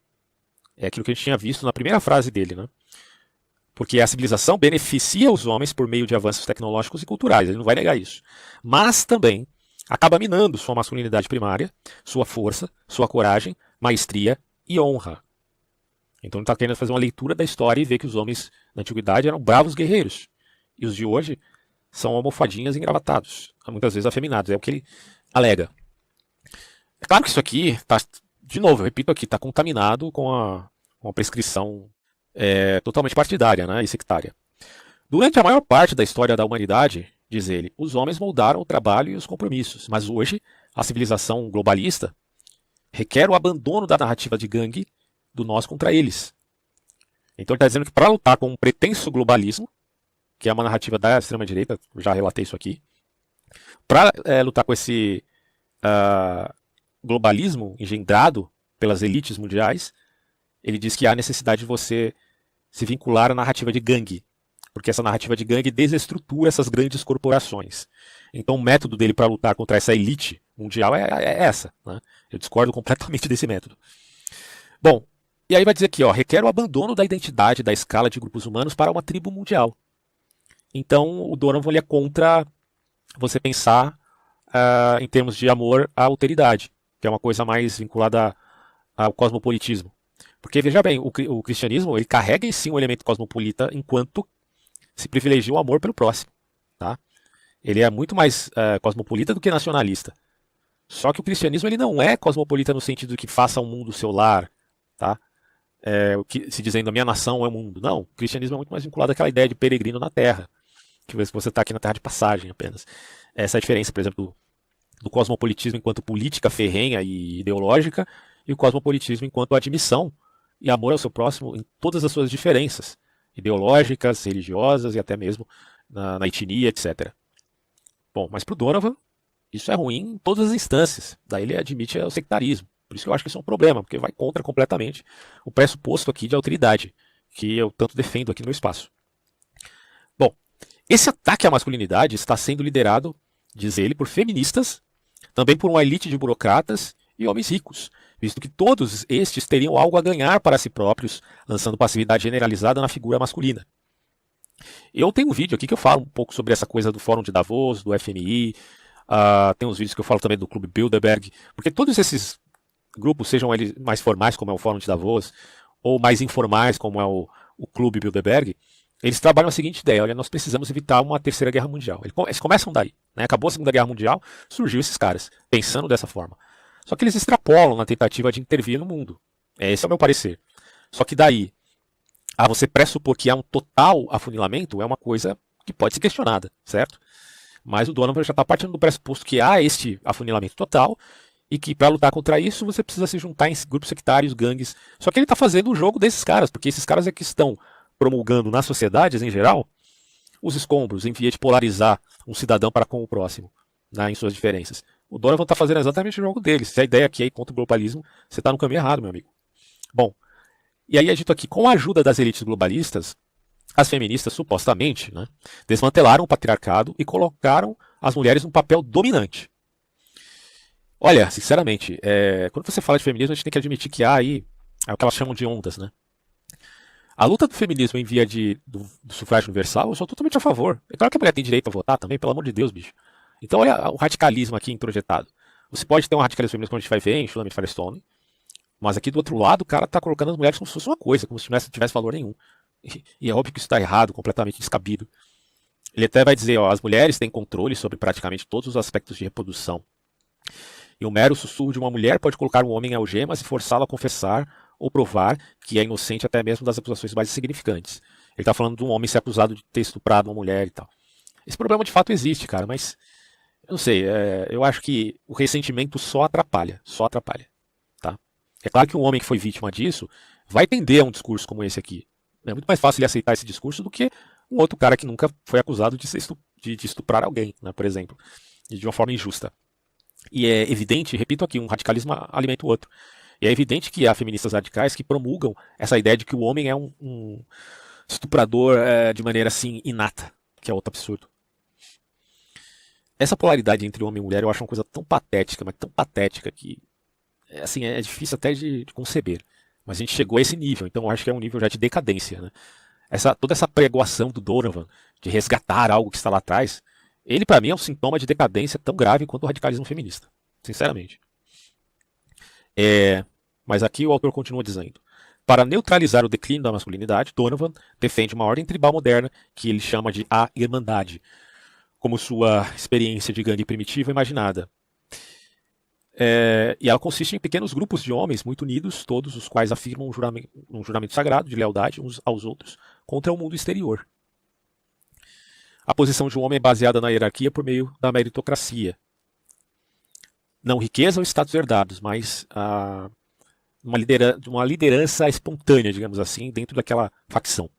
É aquilo que a gente tinha visto na primeira frase dele, né? Porque a civilização beneficia os homens por meio de avanços tecnológicos e culturais, ele não vai negar isso. Mas também acaba minando sua masculinidade primária, sua força, sua coragem, maestria e honra. Então ele está querendo fazer uma leitura da história e ver que os homens na antiguidade eram bravos guerreiros. E os de hoje são almofadinhas engravatados, muitas vezes afeminados. É o que ele alega. É claro que isso aqui está, de novo, eu repito aqui, está contaminado com uma prescrição totalmente partidária, né, e sectária. Durante a maior parte da história da humanidade, diz ele, os homens moldaram o trabalho e os compromissos, mas hoje a civilização globalista requer o abandono da narrativa de gangue do nós contra eles. Então ele está dizendo que para lutar com um pretenso globalismo, que é uma narrativa da extrema-direita, já relatei isso aqui, para lutar com esse globalismo engendrado pelas elites mundiais, ele diz que há necessidade de você se vincular à narrativa de gangue, porque essa narrativa de gangue desestrutura essas grandes corporações. Então o método dele para lutar contra essa elite mundial é essa. Né? Eu discordo completamente desse método. Bom, e aí vai dizer aqui, ó, requer o abandono da identidade da escala de grupos humanos para uma tribo mundial. Então o Donovan é contra você pensar em termos de amor à alteridade, que é uma coisa mais vinculada ao cosmopolitismo. Porque, veja bem, o cristianismo ele carrega em si um elemento cosmopolita enquanto se privilegia o amor pelo próximo. Tá? Ele é muito mais cosmopolita do que nacionalista. Só que o cristianismo ele não é cosmopolita no sentido de que faça um mundo seu lar, tá? Se dizendo a minha nação é o mundo. Não, o cristianismo é muito mais vinculado àquela ideia de peregrino na terra, que você está aqui na terra de passagem apenas. Essa é a diferença, por exemplo, do cosmopolitismo enquanto política ferrenha e ideológica, e o cosmopolitismo enquanto admissão e amor ao seu próximo em todas as suas diferenças, ideológicas, religiosas e até mesmo na etnia, etc. Bom, mas para o Donovan, isso é ruim em todas as instâncias. Daí ele admite o sectarismo. Por isso que eu acho que isso é um problema, porque vai contra completamente o pressuposto aqui de autoridade, que eu tanto defendo aqui no meu espaço. Bom, esse ataque à masculinidade está sendo liderado, diz ele, por feministas, também por uma elite de burocratas e homens ricos, visto que todos estes teriam algo a ganhar para si próprios, lançando passividade generalizada na figura masculina. Eu tenho um vídeo aqui que eu falo um pouco sobre essa coisa do Fórum de Davos, do FMI, tem uns vídeos que eu falo também do Clube Bilderberg, porque todos esses grupos, sejam eles mais formais, como é o Fórum de Davos, ou mais informais, como é o Clube Bilderberg, eles trabalham a seguinte ideia: olha, nós precisamos evitar uma terceira guerra mundial. Eles começam daí. Né? Acabou a Segunda Guerra Mundial, surgiu esses caras, pensando dessa forma. Só que eles extrapolam na tentativa de intervir no mundo. Esse é o meu parecer. Só que daí, a você pressupor que há um total afunilamento é uma coisa que pode ser questionada, certo? Mas o Donovan já está partindo do pressuposto que há este afunilamento total e que para lutar contra isso você precisa se juntar em grupos sectários, gangues. Só que ele está fazendo o jogo desses caras, porque esses caras é que estão promulgando nas sociedades em geral os escombros em via de polarizar um cidadão para com o próximo, né, em suas diferenças. O Donovan está fazendo exatamente o jogo deles. Se a ideia aqui é ir contra o globalismo, você está no caminho errado, meu amigo. Bom, e aí é dito aqui, com a ajuda das elites globalistas, as feministas supostamente, né, desmantelaram o patriarcado e colocaram as mulheres num papel dominante. Olha, sinceramente, quando você fala de feminismo, a gente tem que admitir que há aí o que elas chamam de ondas, né? A luta do feminismo em via do sufrágio universal, eu sou totalmente a favor. É claro que a mulher tem direito a votar também, pelo amor de Deus, bicho. Então olha o radicalismo aqui introjetado. Você pode ter um radicalismo feminista, como a gente vai ver em Shulamit Firestone, mas aqui do outro lado o cara está colocando as mulheres como se fosse uma coisa, como se não tivesse valor nenhum. E é óbvio que isso está errado, completamente descabido. Ele até vai dizer, ó, as mulheres têm controle sobre praticamente todos os aspectos de reprodução. E o mero sussurro de uma mulher pode colocar um homem em algemas e forçá-lo a confessar ou provar que é inocente até mesmo das acusações mais insignificantes. Ele está falando de um homem ser acusado de ter estuprado uma mulher e tal. Esse problema de fato existe, cara, mas eu não sei, eu acho que o ressentimento só atrapalha, tá? É claro que um homem que foi vítima disso vai tender a um discurso como esse aqui. É muito mais fácil ele aceitar esse discurso do que um outro cara que nunca foi acusado de estuprar alguém, né, por exemplo, e de uma forma injusta. E é evidente, repito aqui, um radicalismo alimenta o outro. E é evidente que há feministas radicais que promulgam essa ideia de que o homem é um estuprador de maneira assim inata, que é outro absurdo. Essa polaridade entre homem e mulher eu acho uma coisa tão patética, mas tão patética que assim, é difícil até de conceber. Mas a gente chegou a esse nível, então eu acho que é um nível já de decadência. Né? Toda essa pregoação do Donovan de resgatar algo que está lá atrás, ele para mim é um sintoma de decadência tão grave quanto o radicalismo feminista, sinceramente. Mas aqui o autor continua dizendo: para neutralizar o declínio da masculinidade, Donovan defende uma ordem tribal moderna que ele chama de a Irmandade, como sua experiência de gangue primitiva imaginada. E ela consiste em pequenos grupos de homens muito unidos, todos os quais afirmam um juramento sagrado de lealdade uns aos outros contra o mundo exterior. a posição de um homem é baseada na hierarquia por meio da meritocracia. Não riqueza ou status herdados, mas uma liderança espontânea, digamos assim, dentro daquela facção.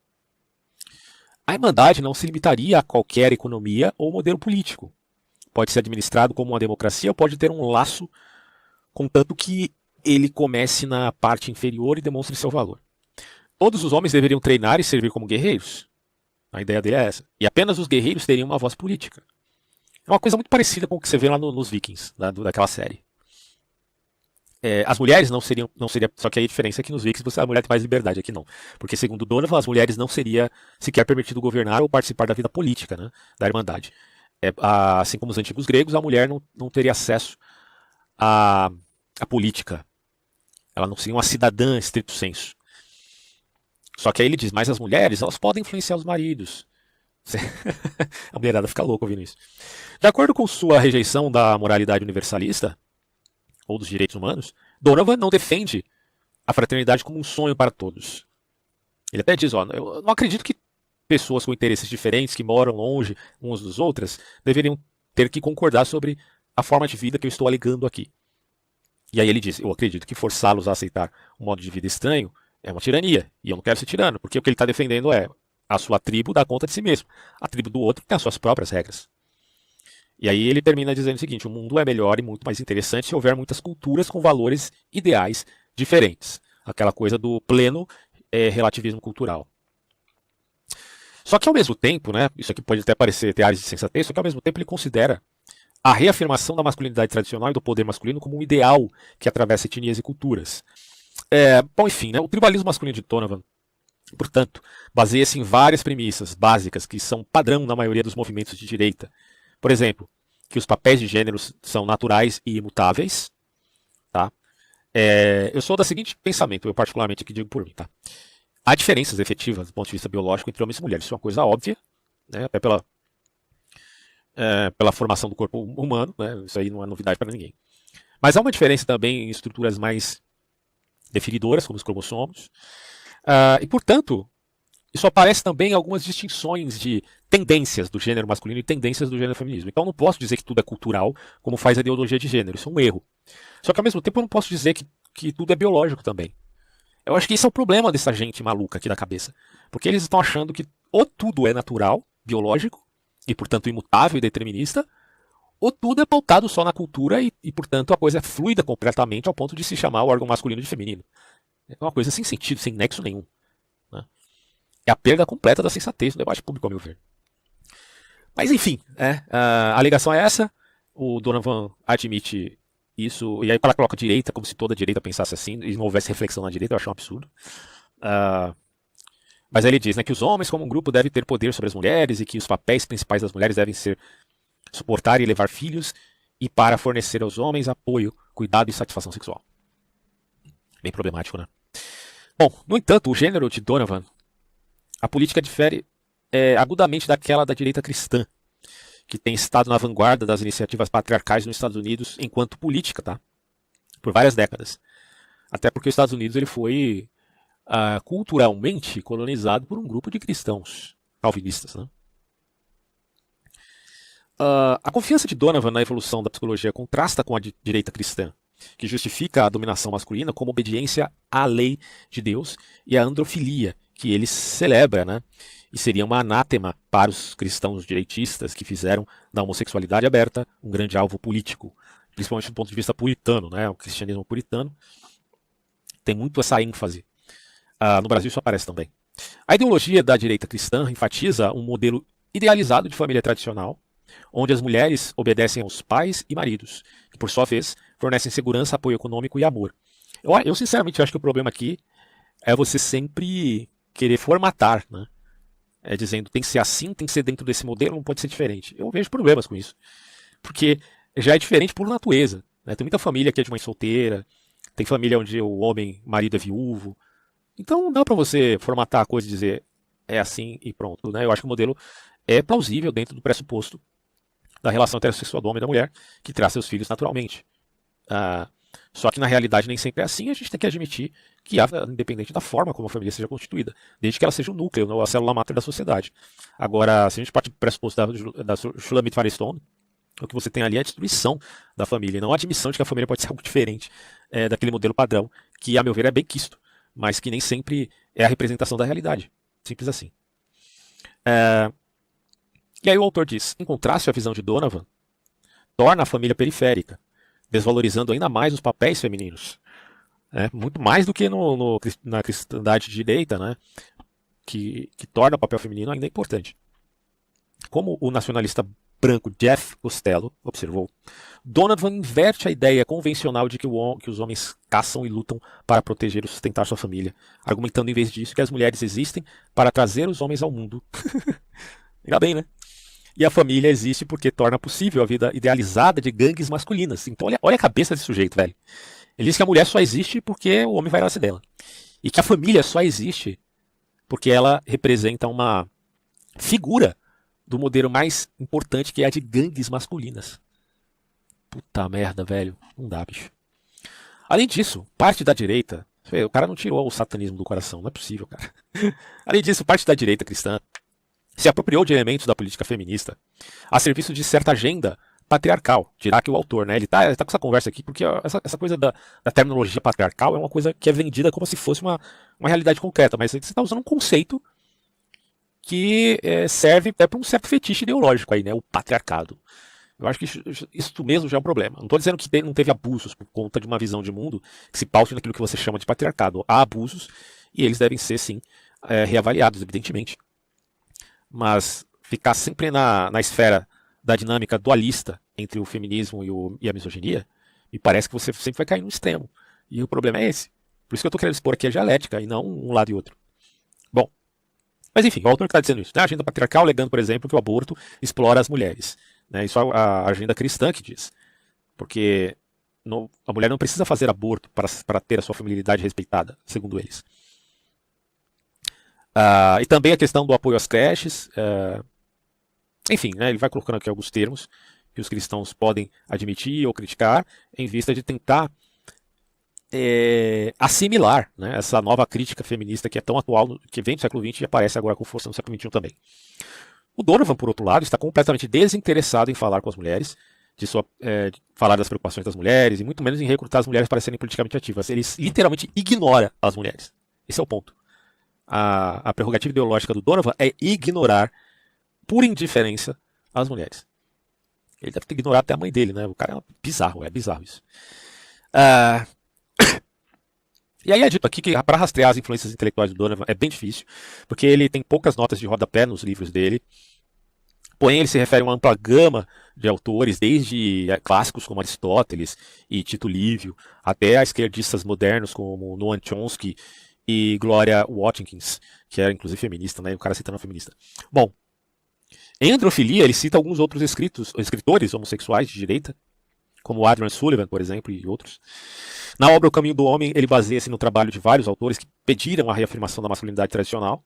A Irmandade não se limitaria a qualquer economia ou modelo político. Pode ser administrado como uma democracia ou pode ter um laço, contanto que ele comece na parte inferior e demonstre seu valor. Todos os homens deveriam treinar e servir como guerreiros. A ideia dele é essa. E apenas os guerreiros teriam uma voz política. É uma coisa muito parecida com o que você vê lá nos Vikings, daquela série. As mulheres não seriam. Só que aí a diferença é que nos Vikings a mulher tem mais liberdade, aqui não. Porque segundo Donovan, as mulheres não seria sequer permitido governar ou participar da vida política, né, da Irmandade. Assim como os antigos gregos, a mulher não teria acesso à política. Ela não seria uma cidadã estrito sensu. Só que aí ele diz, mas as mulheres, elas podem influenciar os maridos. A mulherada fica louca ouvindo isso. De acordo com sua rejeição da moralidade universalista, ou dos direitos humanos, Donovan não defende a fraternidade como um sonho para todos. Ele até diz, eu não acredito que pessoas com interesses diferentes, que moram longe umas das outras, deveriam ter que concordar sobre a forma de vida que eu estou alegando aqui. E aí ele diz, eu acredito que forçá-los a aceitar um modo de vida estranho é uma tirania, e eu não quero ser tirano, porque o que ele está defendendo é a sua tribo dá conta de si mesmo, a tribo do outro tem as suas próprias regras. E aí ele termina dizendo o seguinte, o mundo é melhor e muito mais interessante se houver muitas culturas com valores ideais diferentes. Aquela coisa do pleno relativismo cultural. Só que ao mesmo tempo, né, isso aqui pode até parecer ter áreas de sensatez, só que ao mesmo tempo ele considera a reafirmação da masculinidade tradicional e do poder masculino como um ideal que atravessa etnias e culturas. Bom, enfim, né, o tribalismo masculino de Donovan, portanto, baseia-se em várias premissas básicas que são padrão na maioria dos movimentos de direita. Por exemplo, que os papéis de gênero são naturais e imutáveis. Tá? Eu sou da seguinte pensamento, eu particularmente aqui digo por mim. Tá? Há diferenças efetivas do ponto de vista biológico entre homens e mulheres. Isso é uma coisa óbvia, né? Até pela formação do corpo humano. Né? Isso aí não é novidade para ninguém. Mas há uma diferença também em estruturas mais definidoras, como os cromossomos. E, portanto, isso aparece também em algumas distinções de tendências do gênero masculino e tendências do gênero feminino. Então eu não posso dizer que tudo é cultural, como faz a ideologia de gênero. Isso é um erro. Só que ao mesmo tempo eu não posso dizer que tudo é biológico também. Eu acho que esse é o problema dessa gente maluca aqui da cabeça. Porque eles estão achando que ou tudo é natural, biológico, e portanto imutável e determinista, ou tudo é pautado só na cultura e portanto a coisa é fluida completamente ao ponto de se chamar o órgão masculino de feminino. É uma coisa sem sentido, sem nexo nenhum. Né? É a perda completa da sensatez do debate público, ao meu ver. Mas enfim, a alegação é essa. O Donovan admite isso, e aí ela coloca direita como se toda a direita pensasse assim, e não houvesse reflexão na direita, eu acho um absurdo. Mas aí ele diz, né, que os homens como um grupo devem ter poder sobre as mulheres e que os papéis principais das mulheres devem ser suportar e levar filhos e para fornecer aos homens apoio, cuidado e satisfação sexual. Bem problemático, né? Bom, no entanto, o gênero de Donovan, a política difere agudamente daquela da direita cristã, que tem estado na vanguarda das iniciativas patriarcais nos Estados Unidos enquanto política, tá? Por várias décadas. Até porque os Estados Unidos ele foi culturalmente colonizado por um grupo de cristãos calvinistas, né? A confiança de Donovan na evolução da psicologia contrasta com a direita cristã, que justifica a dominação masculina como obediência à lei de Deus e à androfilia, que ele celebra, né? E seria uma anátema para os cristãos direitistas que fizeram da homossexualidade aberta um grande alvo político, principalmente do ponto de vista puritano, né? O cristianismo puritano tem muito essa ênfase. No Brasil isso aparece também. A ideologia da direita cristã enfatiza um modelo idealizado de família tradicional, onde as mulheres obedecem aos pais e maridos, que por sua vez fornecem segurança, apoio econômico e amor. Eu sinceramente acho que o problema aqui é você sempre querer formatar, né? Dizendo tem que ser assim, tem que ser dentro desse modelo, não pode ser diferente. Eu vejo problemas com isso, porque já é diferente por natureza, né? Tem muita família que é de mãe solteira, tem família onde o marido é viúvo, então não dá pra você formatar a coisa e dizer é assim e pronto, né? Eu acho que o modelo é plausível dentro do pressuposto da relação heterossexual do homem e da mulher, que traz seus filhos naturalmente. Só que na realidade nem sempre é assim, a gente tem que admitir que independente da forma como a família seja constituída, desde que ela seja o núcleo, a célula máter da sociedade. Agora, se a gente parte do pressuposto da Shulamit Firestone, o que você tem ali é a destruição da família, não a admissão de que a família pode ser algo diferente daquele modelo padrão, que, a meu ver, é bem quisto, mas que nem sempre é a representação da realidade. Simples assim. E aí o autor diz, em contraste à visão de Donovan, torna a família periférica, desvalorizando ainda mais os papéis femininos. Muito mais do que na cristandade de direita, né, que torna o papel feminino ainda importante. Como o nacionalista branco Jeff Costello observou, Donovan inverte a ideia convencional de que os homens caçam e lutam para proteger e sustentar sua família, argumentando em vez disso que as mulheres existem para trazer os homens ao mundo. Ainda bem, né? E a família existe porque torna possível a vida idealizada de gangues masculinas. Então olha a cabeça desse sujeito, velho. Ele diz que a mulher só existe porque o homem vai nascer dela. E que a família só existe porque ela representa uma figura do modelo mais importante, que é a de gangues masculinas. Puta merda, velho. Não dá, bicho. Além disso, parte da direita... O cara não tirou o satanismo do coração. Não é possível, cara. Além disso, parte da direita cristã se apropriou de elementos da política feminista a serviço de certa agenda patriarcal, dirá que o autor, né? Ele tá com essa conversa aqui porque essa coisa da terminologia patriarcal é uma coisa que é vendida como se fosse uma realidade concreta, mas você está usando um conceito que serve para um certo fetiche ideológico aí, né? O patriarcado. Eu acho que isso mesmo já é um problema. Não estou dizendo que não teve abusos por conta de uma visão de mundo que se paute naquilo que você chama de patriarcado. Há abusos e eles devem ser, sim, reavaliados, evidentemente. Mas ficar sempre na esfera da dinâmica dualista entre o feminismo e a misoginia, me parece que você sempre vai cair no extremo. E o problema é esse. Por isso que eu estou querendo expor aqui a dialética e não um lado e outro. Bom, mas enfim, o autor que está dizendo isso, né? A agenda patriarcal alegando, por exemplo, que o aborto explora as mulheres. Né? Isso é a agenda cristã que diz. Porque a mulher não precisa fazer aborto para ter a sua feminilidade respeitada, segundo eles. E também a questão do apoio às creches. Enfim, né, ele vai colocando aqui alguns termos que os cristãos podem admitir ou criticar em vista de tentar assimilar, né, essa nova crítica feminista que é tão atual, que vem do século XX e aparece agora com força no século XXI também. O Donovan, por outro lado, está completamente desinteressado em falar com as mulheres, de falar das preocupações das mulheres e muito menos em recrutar as mulheres para serem politicamente ativas. Ele literalmente ignora as mulheres. Esse é o ponto. A prerrogativa ideológica do Donovan é ignorar, por indiferença, as mulheres. Ele deve ter ignorado até a mãe dele, né? O cara é bizarro isso. E aí é dito aqui que para rastrear as influências intelectuais do Donovan é bem difícil, porque ele tem poucas notas de rodapé nos livros dele, porém ele se refere a uma ampla gama de autores, desde clássicos como Aristóteles e Tito Livio, até a esquerdistas modernos como Noam Chomsky e Gloria Watkins, que era inclusive feminista, né? O cara citando uma feminista. Bom, em Androfilia ele cita alguns outros escritores homossexuais de direita, como Adrian Sullivan, por exemplo, e outros. Na obra O Caminho do Homem, ele baseia-se no trabalho de vários autores que pediram a reafirmação da masculinidade tradicional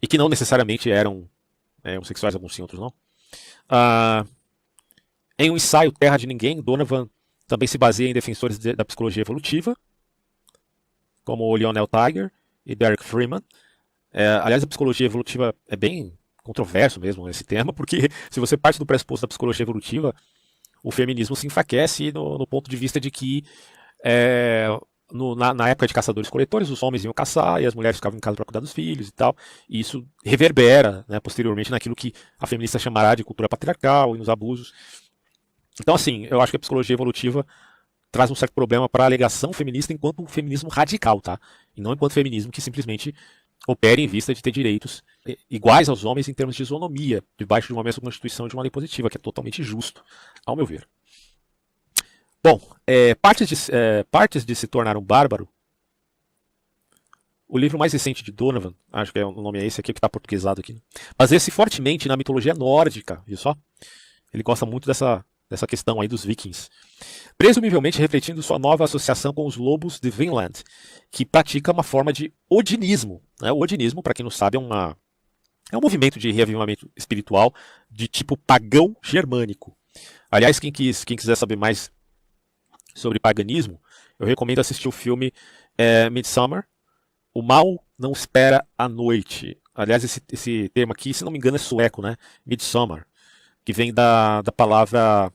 e que não necessariamente eram homossexuais, alguns sim, outros não. Em um ensaio Terra de Ninguém, Donovan também se baseia em defensores da psicologia evolutiva, como o Lionel Tiger e Derek Freeman. Aliás, a psicologia evolutiva é bem controverso mesmo esse tema, porque se você parte do pressuposto da psicologia evolutiva, o feminismo se enfraquece no ponto de vista de que na época de caçadores-coletores, os homens iam caçar e as mulheres ficavam em casa para cuidar dos filhos e tal. E isso reverbera, né, posteriormente naquilo que a feminista chamará de cultura patriarcal e nos abusos. Então, assim, eu acho que a psicologia evolutiva traz um certo problema para a alegação feminista enquanto um feminismo radical, tá? E não enquanto feminismo que simplesmente opera em vista de ter direitos iguais aos homens em termos de isonomia, debaixo de uma mesma constituição e de uma lei positiva, que é totalmente justo, ao meu ver. Bom, partes de Se Tornar um Bárbaro. O livro mais recente de Donovan, acho que o nome é esse aqui, que está portuguesado aqui, baseia-se fortemente na mitologia nórdica, viu só? Ele gosta muito dessa questão aí dos vikings. Presumivelmente refletindo sua nova associação com os lobos de Vinland, que pratica uma forma de odinismo. Né? O odinismo, para quem não sabe, é um movimento de reavivamento espiritual de tipo pagão germânico. Aliás, quem quiser saber mais sobre paganismo, eu recomendo assistir o filme Midsommar, O Mal Não Espera a Noite. Aliás, esse termo aqui, se não me engano, é sueco, né? Midsommar, que vem da palavra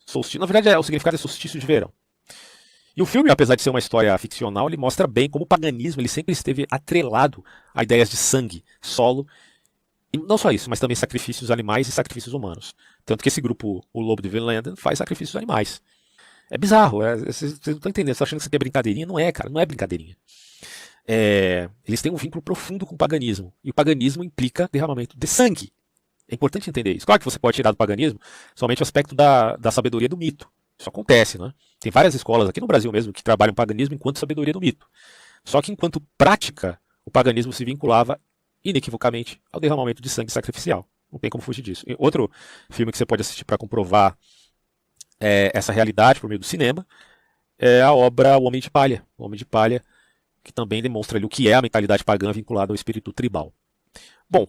solstício. Na verdade, o significado é solstício de verão. E o filme, apesar de ser uma história ficcional, ele mostra bem como o paganismo ele sempre esteve atrelado a ideias de sangue, solo, e não só isso, mas também sacrifícios animais e sacrifícios humanos. Tanto que esse grupo, o Lobo de Vinland, faz sacrifícios animais. É bizarro, vocês não estão entendendo, vocês estão achando que isso aqui é brincadeirinha? Não é, cara, não é brincadeirinha. Eles têm um vínculo profundo com o paganismo, e o paganismo implica derramamento de sangue. É importante entender isso. Claro que você pode tirar do paganismo somente o aspecto da sabedoria do mito. Isso acontece, né? Tem várias escolas aqui no Brasil mesmo que trabalham o paganismo enquanto sabedoria do mito. Só que enquanto prática, o paganismo se vinculava inequivocamente ao derramamento de sangue sacrificial. Não tem como fugir disso. E outro filme que você pode assistir para comprovar essa realidade por meio do cinema é a obra O Homem de Palha. O Homem de Palha, que também demonstra ali o que é a mentalidade pagã vinculada ao espírito tribal. Bom,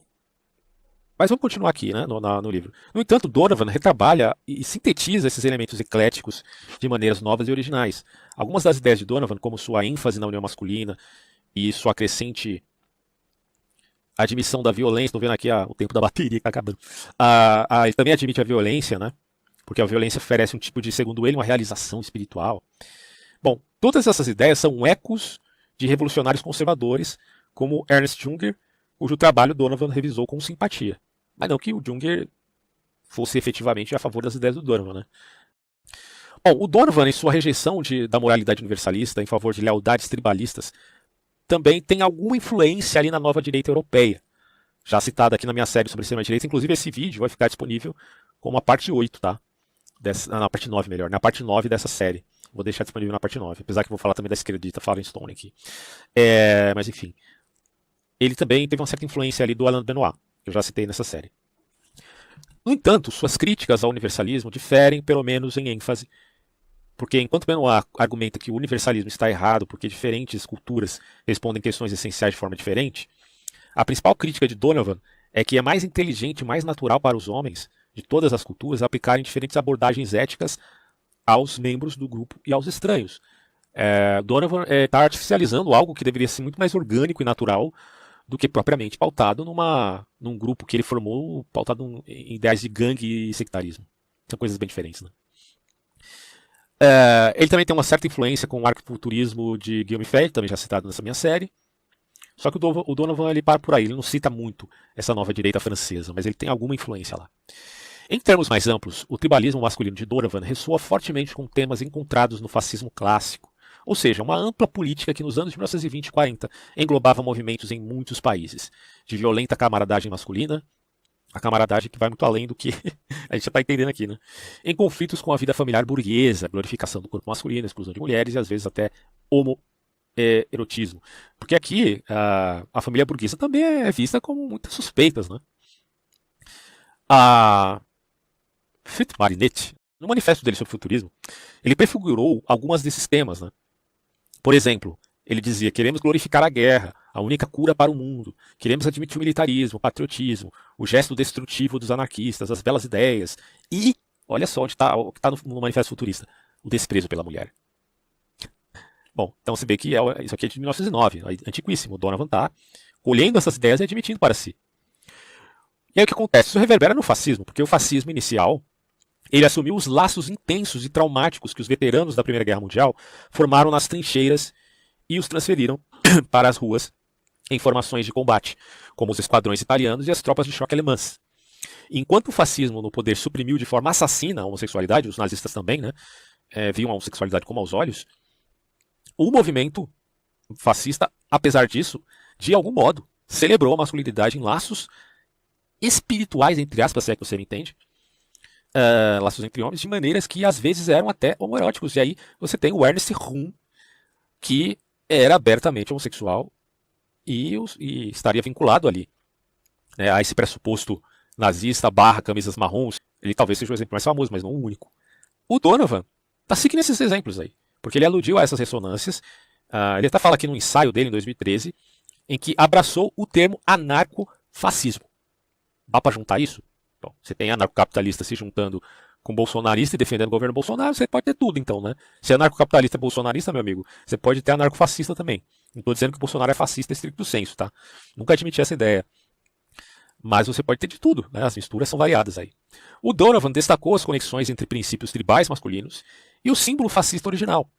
mas vamos continuar aqui, né, no livro. No entanto, Donovan retrabalha e sintetiza esses elementos ecléticos de maneiras novas e originais. Algumas das ideias de Donovan, como sua ênfase na união masculina e sua crescente admissão da violência, estou vendo aqui o tempo da bateria que está acabando. Ele também admite a violência, né, porque a violência oferece um tipo de, segundo ele, uma realização espiritual. Bom, todas essas ideias são ecos de revolucionários conservadores, como Ernst Junger, cujo trabalho Donovan revisou com simpatia. Mas não que o Junger fosse efetivamente a favor das ideias do Donovan, né? Bom, o Donovan, em sua rejeição da moralidade universalista em favor de lealdades tribalistas, também tem alguma influência ali na nova direita europeia. Já citada aqui na minha série sobre extrema-direita, inclusive esse vídeo vai ficar disponível como a parte 8, tá? Na parte 9, melhor, na parte 9 dessa série. Vou deixar disponível na parte 9, apesar que eu vou falar também da esquerdita Fallen Stone aqui. Mas enfim. Ele também teve uma certa influência ali do Alain Benoit, que eu já citei nessa série. No entanto, suas críticas ao universalismo diferem, pelo menos em ênfase, porque enquanto Benoit argumenta que o universalismo está errado porque diferentes culturas respondem questões essenciais de forma diferente, a principal crítica de Donovan é que é mais inteligente e mais natural para os homens de todas as culturas aplicarem diferentes abordagens éticas aos membros do grupo e aos estranhos. Donovan está artificializando algo que deveria ser muito mais orgânico e natural do que propriamente pautado num grupo que ele formou, pautado em ideias de gangue e sectarismo. São coisas bem diferentes, né? Ele também tem uma certa influência com o arquifuturismo de Guillaume Fay, também já citado nessa minha série. Só que o Donovan ele para por aí, ele não cita muito essa nova direita francesa, mas ele tem alguma influência lá. Em termos mais amplos, o tribalismo masculino de Donovan ressoa fortemente com temas encontrados no fascismo clássico, ou seja, uma ampla política que nos anos de 1920 e 40 englobava movimentos em muitos países, de violenta camaradagem masculina, a camaradagem que vai muito além do que a gente já está entendendo aqui, né? Em conflitos com a vida familiar burguesa, glorificação do corpo masculino, exclusão de mulheres e às vezes até homoerotismo. Porque aqui a família burguesa também é vista como muitas suspeitas, né? Fritz Marinetti, no manifesto dele sobre o futurismo, ele prefigurou algumas desses temas, né? Por exemplo, ele dizia: queremos glorificar a guerra, a única cura para o mundo. Queremos admitir o militarismo, o patriotismo, o gesto destrutivo dos anarquistas, as belas ideias. E, olha só onde está o que está no Manifesto Futurista: o desprezo pela mulher. Bom, então você vê que isso aqui é de 1909, antiquíssimo. O Donovan está colhendo essas ideias e admitindo para si. E aí o que acontece? Isso reverbera no fascismo, porque o fascismo inicial ele assumiu os laços intensos e traumáticos que os veteranos da Primeira Guerra Mundial formaram nas trincheiras e os transferiram para as ruas em formações de combate, como os esquadrões italianos e as tropas de choque alemãs. Enquanto o fascismo no poder suprimiu de forma assassina a homossexualidade, os nazistas também, né, viam a homossexualidade como aos olhos, o movimento fascista, apesar disso, de algum modo, celebrou a masculinidade em laços espirituais, entre aspas, se é que você me entende, laços entre homens, de maneiras que às vezes eram até homoeróticos. E aí você tem o Ernest Rum, que era abertamente homossexual e estaria vinculado ali a esse pressuposto nazista / camisas marrons. Ele talvez seja o exemplo mais famoso, mas não o único. O Donovan está seguindo esses exemplos aí, porque ele aludiu a essas ressonâncias. Ele até fala aqui no ensaio dele, em 2013, em que abraçou o termo anarcofascismo. Dá para juntar isso? Bom, você tem anarcocapitalista se juntando com bolsonarista e defendendo o governo Bolsonaro, você pode ter tudo então, né? Se é anarcocapitalista bolsonarista, meu amigo, você pode ter anarcofascista também. Não estou dizendo que o Bolsonaro é fascista estricto sensu, tá? Nunca admiti essa ideia. Mas você pode ter de tudo, né? As misturas são variadas aí. O Donovan destacou as conexões entre princípios tribais masculinos e o símbolo fascista original.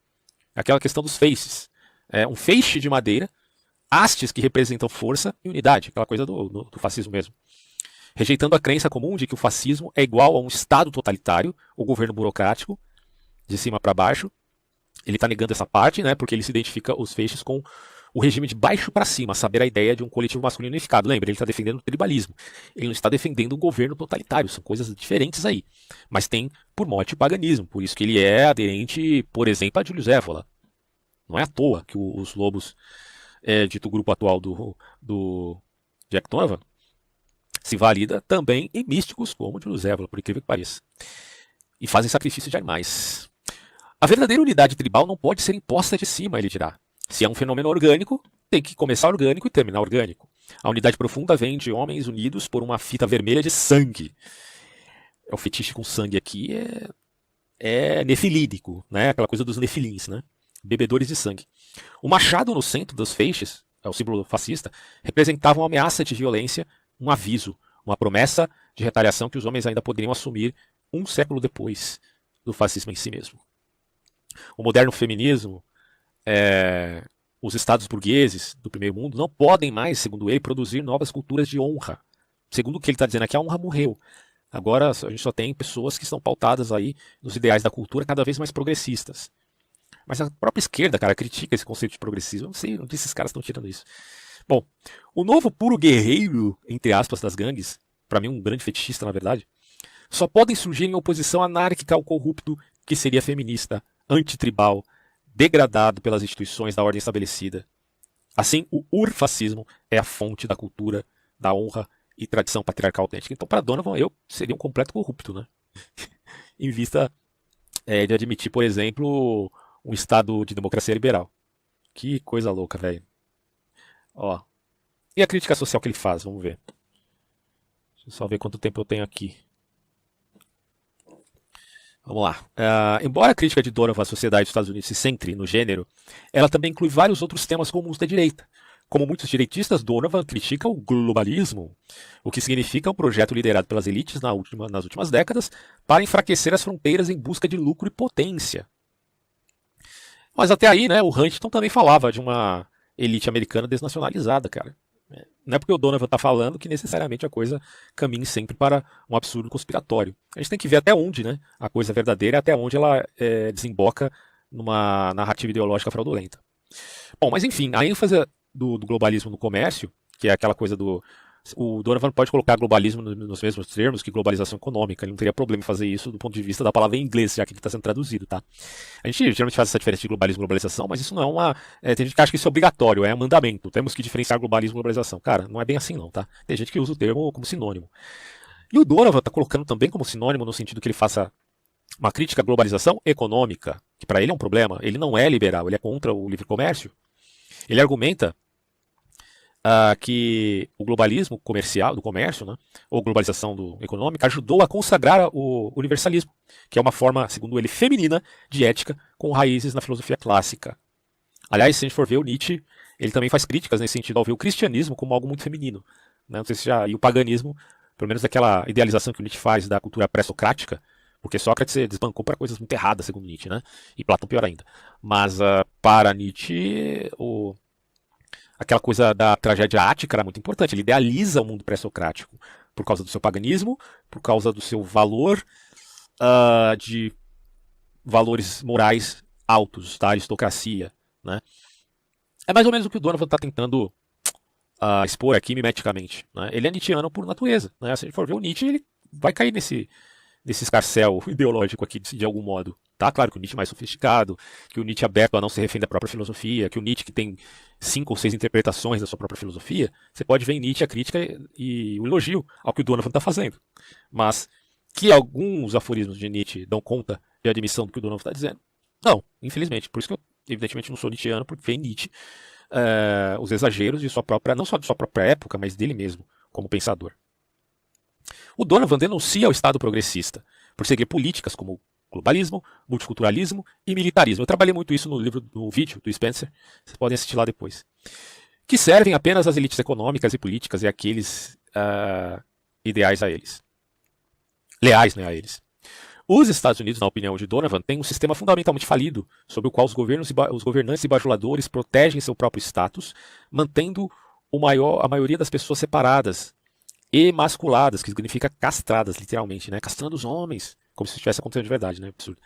Aquela questão dos feixes. Um feixe de madeira, hastes que representam força e unidade, aquela coisa do fascismo mesmo. Rejeitando a crença comum de que o fascismo é igual a um Estado totalitário, ou governo burocrático, de cima para baixo. Ele está negando essa parte, né, porque ele se identifica os feixes com o regime de baixo para cima, saber a ideia de um coletivo masculino unificado. Lembra, ele está defendendo o tribalismo. Ele não está defendendo um governo totalitário, são coisas diferentes aí. Mas tem por mote o paganismo, por isso que ele é aderente, por exemplo, a Júlio Zévola. Não é à toa que os lobos, dito grupo atual do Jack Donovan, se valida também em místicos como Júlio Zévola, por incrível que pareça. E fazem sacrifício de animais. A verdadeira unidade tribal não pode ser imposta de cima, ele dirá. Se é um fenômeno orgânico, tem que começar orgânico e terminar orgânico. A unidade profunda vem de homens unidos por uma fita vermelha de sangue. O fetiche com sangue aqui é nefilídico, né? Aquela coisa dos nefilins, né? Bebedores de sangue. O machado no centro dos feixes, o símbolo fascista, representava uma ameaça de violência, um aviso, uma promessa de retaliação que os homens ainda poderiam assumir um século depois do fascismo em si mesmo. O moderno feminismo, os estados burgueses do primeiro mundo não podem mais, segundo ele, produzir novas culturas de honra. Segundo o que ele está dizendo aqui, a honra morreu. Agora a gente só tem pessoas que estão pautadas aí nos ideais da cultura cada vez mais progressistas. Mas a própria esquerda, cara, critica esse conceito de progressismo. Eu não sei onde esses caras estão tirando isso. Bom, o novo puro guerreiro, entre aspas, das gangues, para mim um grande fetichista, na verdade, só podem surgir em oposição anárquica ao corrupto que seria feminista, antitribal, degradado pelas instituições da ordem estabelecida. Assim, o urfascismo é a fonte da cultura, da honra e tradição patriarcal autêntica. Então, para Donovan, eu seria um completo corrupto, né? Em vista de admitir, por exemplo, um estado de democracia liberal. Que coisa louca, velho. Ó. E a crítica social que ele faz? Vamos ver. Deixa eu só ver quanto tempo eu tenho aqui. Vamos lá. Embora a crítica de Donovan à sociedade dos Estados Unidos se centre no gênero, ela também inclui vários outros temas comuns da direita. Como muitos direitistas, Donovan critica o globalismo, o que significa um projeto liderado pelas elites nas últimas décadas para enfraquecer as fronteiras em busca de lucro e potência. Mas até aí, né, o Huntington também falava de uma elite americana desnacionalizada, cara. Não é porque o Donovan está falando que necessariamente a coisa caminhe sempre para um absurdo conspiratório. A gente tem que ver até onde, né, a coisa verdadeira, até onde ela desemboca numa narrativa ideológica fraudulenta. Bom, mas enfim, a ênfase do globalismo no comércio, que é aquela coisa do... O Donovan pode colocar globalismo nos mesmos termos que globalização econômica. Ele não teria problema em fazer isso do ponto de vista da palavra em inglês, já que está sendo traduzido, tá? A gente geralmente faz essa diferença de globalismo e globalização, mas isso não é uma... tem gente que acha que isso é obrigatório, é um mandamento. Temos que diferenciar globalismo e globalização. Cara, não é bem assim não, tá? Tem gente que usa o termo como sinônimo. E o Donovan está colocando também como sinônimo no sentido que ele faça uma crítica à globalização econômica, que para ele é um problema. Ele não é liberal, ele é contra o livre comércio. Ele argumenta que o globalismo comercial, do comércio, né, ou globalização econômica, ajudou a consagrar o universalismo, que é uma forma, segundo ele, feminina de ética com raízes na filosofia clássica. Aliás, se a gente for ver o Nietzsche, ele também faz críticas nesse sentido ao ver o cristianismo como algo muito feminino. Né? Não sei se e o paganismo, pelo menos daquela idealização que o Nietzsche faz da cultura pré-socrática, porque Sócrates desbancou para coisas muito erradas, segundo Nietzsche, né? E Platão pior ainda. Mas para Nietzsche, aquela coisa da tragédia ática era muito importante. Ele idealiza o mundo pré-socrático por causa do seu paganismo, por causa do seu valor de valores morais altos, da aristocracia. Né? É mais ou menos o que o Donovan está tentando expor aqui mimeticamente. Né? Ele é nietzschiano por natureza. Né? Se a gente for ver o Nietzsche, ele vai cair nesse escarcéu ideológico aqui de algum modo. Tá? Claro que o Nietzsche é mais sofisticado, que o Nietzsche é aberto a não se refém da própria filosofia, que o Nietzsche que tem 5 ou 6 interpretações da sua própria filosofia, você pode ver em Nietzsche a crítica e o elogio ao que o Donovan está fazendo. Mas que alguns aforismos de Nietzsche dão conta de admissão do que o Donovan está dizendo? Não, infelizmente. Por isso que eu, evidentemente, não sou nietzschiano, porque vejo em Nietzsche os exageros de sua própria, não só de sua própria época, mas dele mesmo, como pensador. O Donovan denuncia o Estado progressista, por seguir políticas como globalismo, multiculturalismo e militarismo. Eu trabalhei muito isso no vídeo do Spencer, vocês podem assistir lá depois. Que servem apenas às elites econômicas e políticas e àqueles ideais a eles. Leais, né, a eles. Os Estados Unidos, na opinião de Donovan, têm um sistema fundamentalmente falido, sobre o qual os governantes e bajuladores protegem seu próprio status, mantendo a maioria das pessoas separadas, emasculadas, que significa castradas, literalmente, né? Castrando os homens, como se estivesse acontecendo de verdade, né? Absurdo.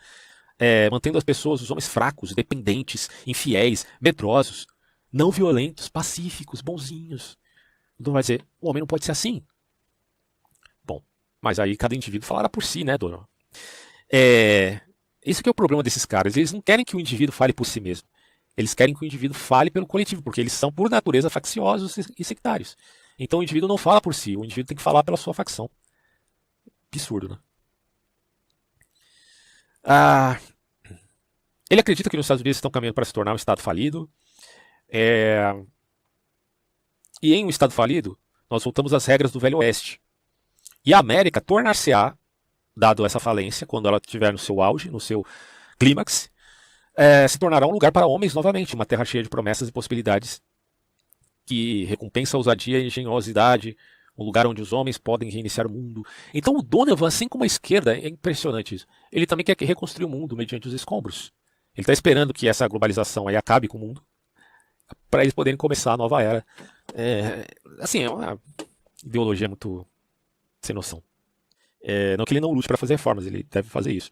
Mantendo as pessoas, os homens fracos, dependentes, infiéis, medrosos, não violentos, pacíficos, bonzinhos. Então vai dizer, o homem não pode ser assim. Bom, mas aí cada indivíduo falará por si, né, Donovan? Esse que é o problema desses caras. Eles não querem que o indivíduo fale por si mesmo. Eles querem que o indivíduo fale pelo coletivo, porque eles são, por natureza, facciosos e sectários. Então o indivíduo não fala por si, o indivíduo tem que falar pela sua facção. Absurdo, né? Ele acredita que nos Estados Unidos estão caminhando para se tornar um Estado falido. E em um Estado falido, nós voltamos às regras do Velho Oeste. E a América tornar-se-á, dado essa falência, quando ela estiver no seu auge, no seu clímax, se tornará um lugar para homens novamente, uma terra cheia de promessas e possibilidades, que recompensa a ousadia e a engenhosidade, um lugar onde os homens podem reiniciar o mundo. Então o Donovan, assim como a esquerda, é impressionante isso. Ele também quer reconstruir o mundo mediante os escombros. Ele está esperando que essa globalização aí acabe com o mundo, para eles poderem começar a nova era. É uma ideologia muito sem noção. Não que ele não lute para fazer reformas, ele deve fazer isso.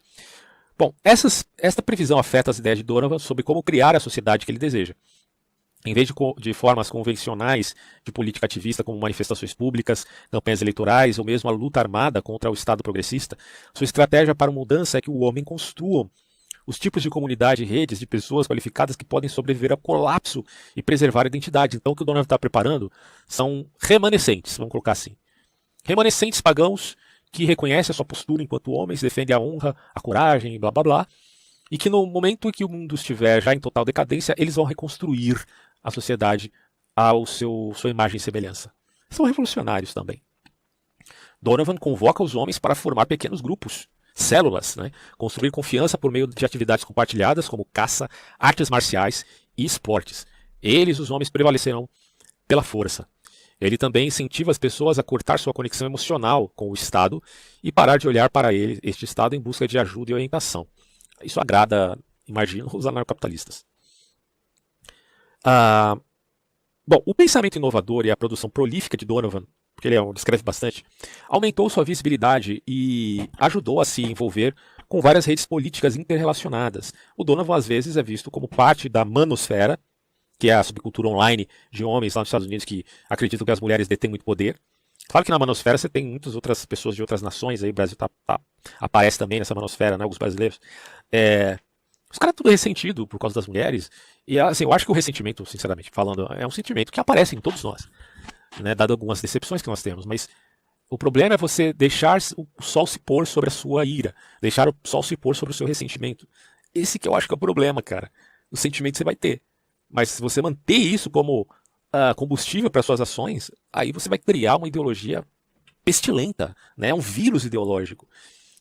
Bom, esta previsão afeta as ideias de Donovan sobre como criar a sociedade que ele deseja. Em vez de formas convencionais de política ativista, como manifestações públicas, campanhas eleitorais ou mesmo a luta armada contra o Estado progressista, sua estratégia para a mudança é que o homem construa os tipos de comunidade e redes de pessoas qualificadas que podem sobreviver ao colapso e preservar a identidade. Então o que o Donovan está preparando são remanescentes, vamos colocar assim. Remanescentes pagãos que reconhecem a sua postura enquanto homens, defendem a honra, a coragem, blá blá blá, e que no momento em que o mundo estiver já em total decadência, eles vão reconstruir a sociedade à sua imagem e semelhança. São revolucionários também. Donovan convoca os homens para formar pequenos grupos, células, né? Construir confiança por meio de atividades compartilhadas como caça, artes marciais e esportes. Eles, os homens, prevalecerão pela força. Ele também incentiva as pessoas a cortar sua conexão emocional com o Estado e parar de olhar para este Estado em busca de ajuda e orientação. Isso agrada, imagino, os anarcocapitalistas. Bom, o pensamento inovador e a produção prolífica de Donovan, porque ele escreve bastante, aumentou sua visibilidade e ajudou a se envolver com várias redes políticas interrelacionadas. O Donovan, às vezes, é visto como parte da manosfera, que é a subcultura online de homens lá nos Estados Unidos que acreditam que as mulheres detêm muito poder. Claro que na manosfera você tem muitas outras pessoas de outras nações, aí o Brasil aparece também nessa manosfera, né, alguns brasileiros. Os caras tudo ressentido por causa das mulheres. E assim, eu acho que o ressentimento, sinceramente falando, é um sentimento que aparece em todos nós, né, dado algumas decepções que nós temos. Mas o problema é você deixar o sol se pôr sobre a sua ira, deixar o sol se pôr sobre o seu ressentimento. Esse que eu acho que é o problema, cara. O sentimento você vai ter. Mas se você manter isso como combustível para suas ações, aí você vai criar uma ideologia pestilenta, né? Um vírus ideológico.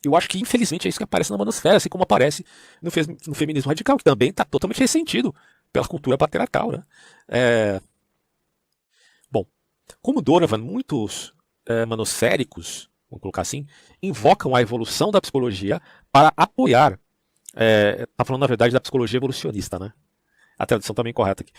Eu acho que, infelizmente, é isso que aparece na manosfera, assim como aparece no feminismo radical, que também está totalmente ressentido pela cultura patriarcal, né? Bom, como Donovan, muitos manosféricos, vamos colocar assim, invocam a evolução da psicologia para apoiar, está falando, na verdade, da psicologia evolucionista, né? A tradução também correta aqui.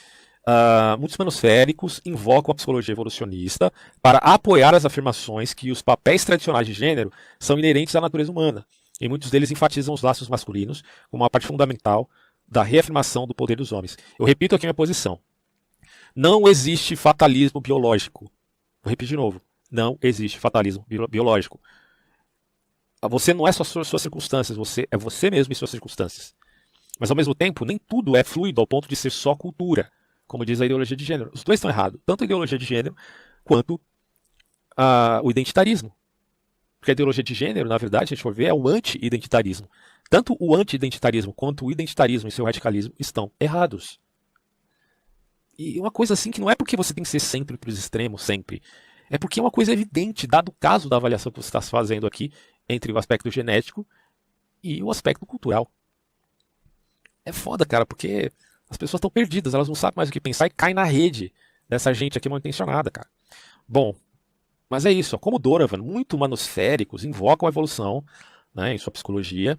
Muitos manosféricos invocam a psicologia evolucionista para apoiar as afirmações que os papéis tradicionais de gênero são inerentes à natureza humana, e muitos deles enfatizam os laços masculinos como uma parte fundamental da reafirmação do poder dos homens. Eu repito aqui minha posição. Não existe fatalismo biológico. Vou repetir de novo. Não existe fatalismo biológico. Você não é só suas circunstâncias, você é você mesmo e suas circunstâncias. Mas, ao mesmo tempo, nem tudo é fluido ao ponto de ser só cultura, como diz a ideologia de gênero. Os dois estão errados, tanto a ideologia de gênero quanto o identitarismo. Porque a ideologia de gênero, na verdade, se a gente for ver, é o anti-identitarismo. Tanto o anti-identitarismo quanto o identitarismo e seu radicalismo estão errados. E uma coisa assim que não é porque você tem que ser sempre para os extremos, sempre. É porque é uma coisa evidente, dado o caso da avaliação que você está fazendo aqui, entre o aspecto genético e o aspecto cultural. É foda, cara, porque as pessoas estão perdidas, elas não sabem mais o que pensar e caem na rede dessa gente aqui mal intencionada, cara. Bom, mas é isso, ó, como Donovan, muito manosféricos, invocam a evolução, né, em sua psicologia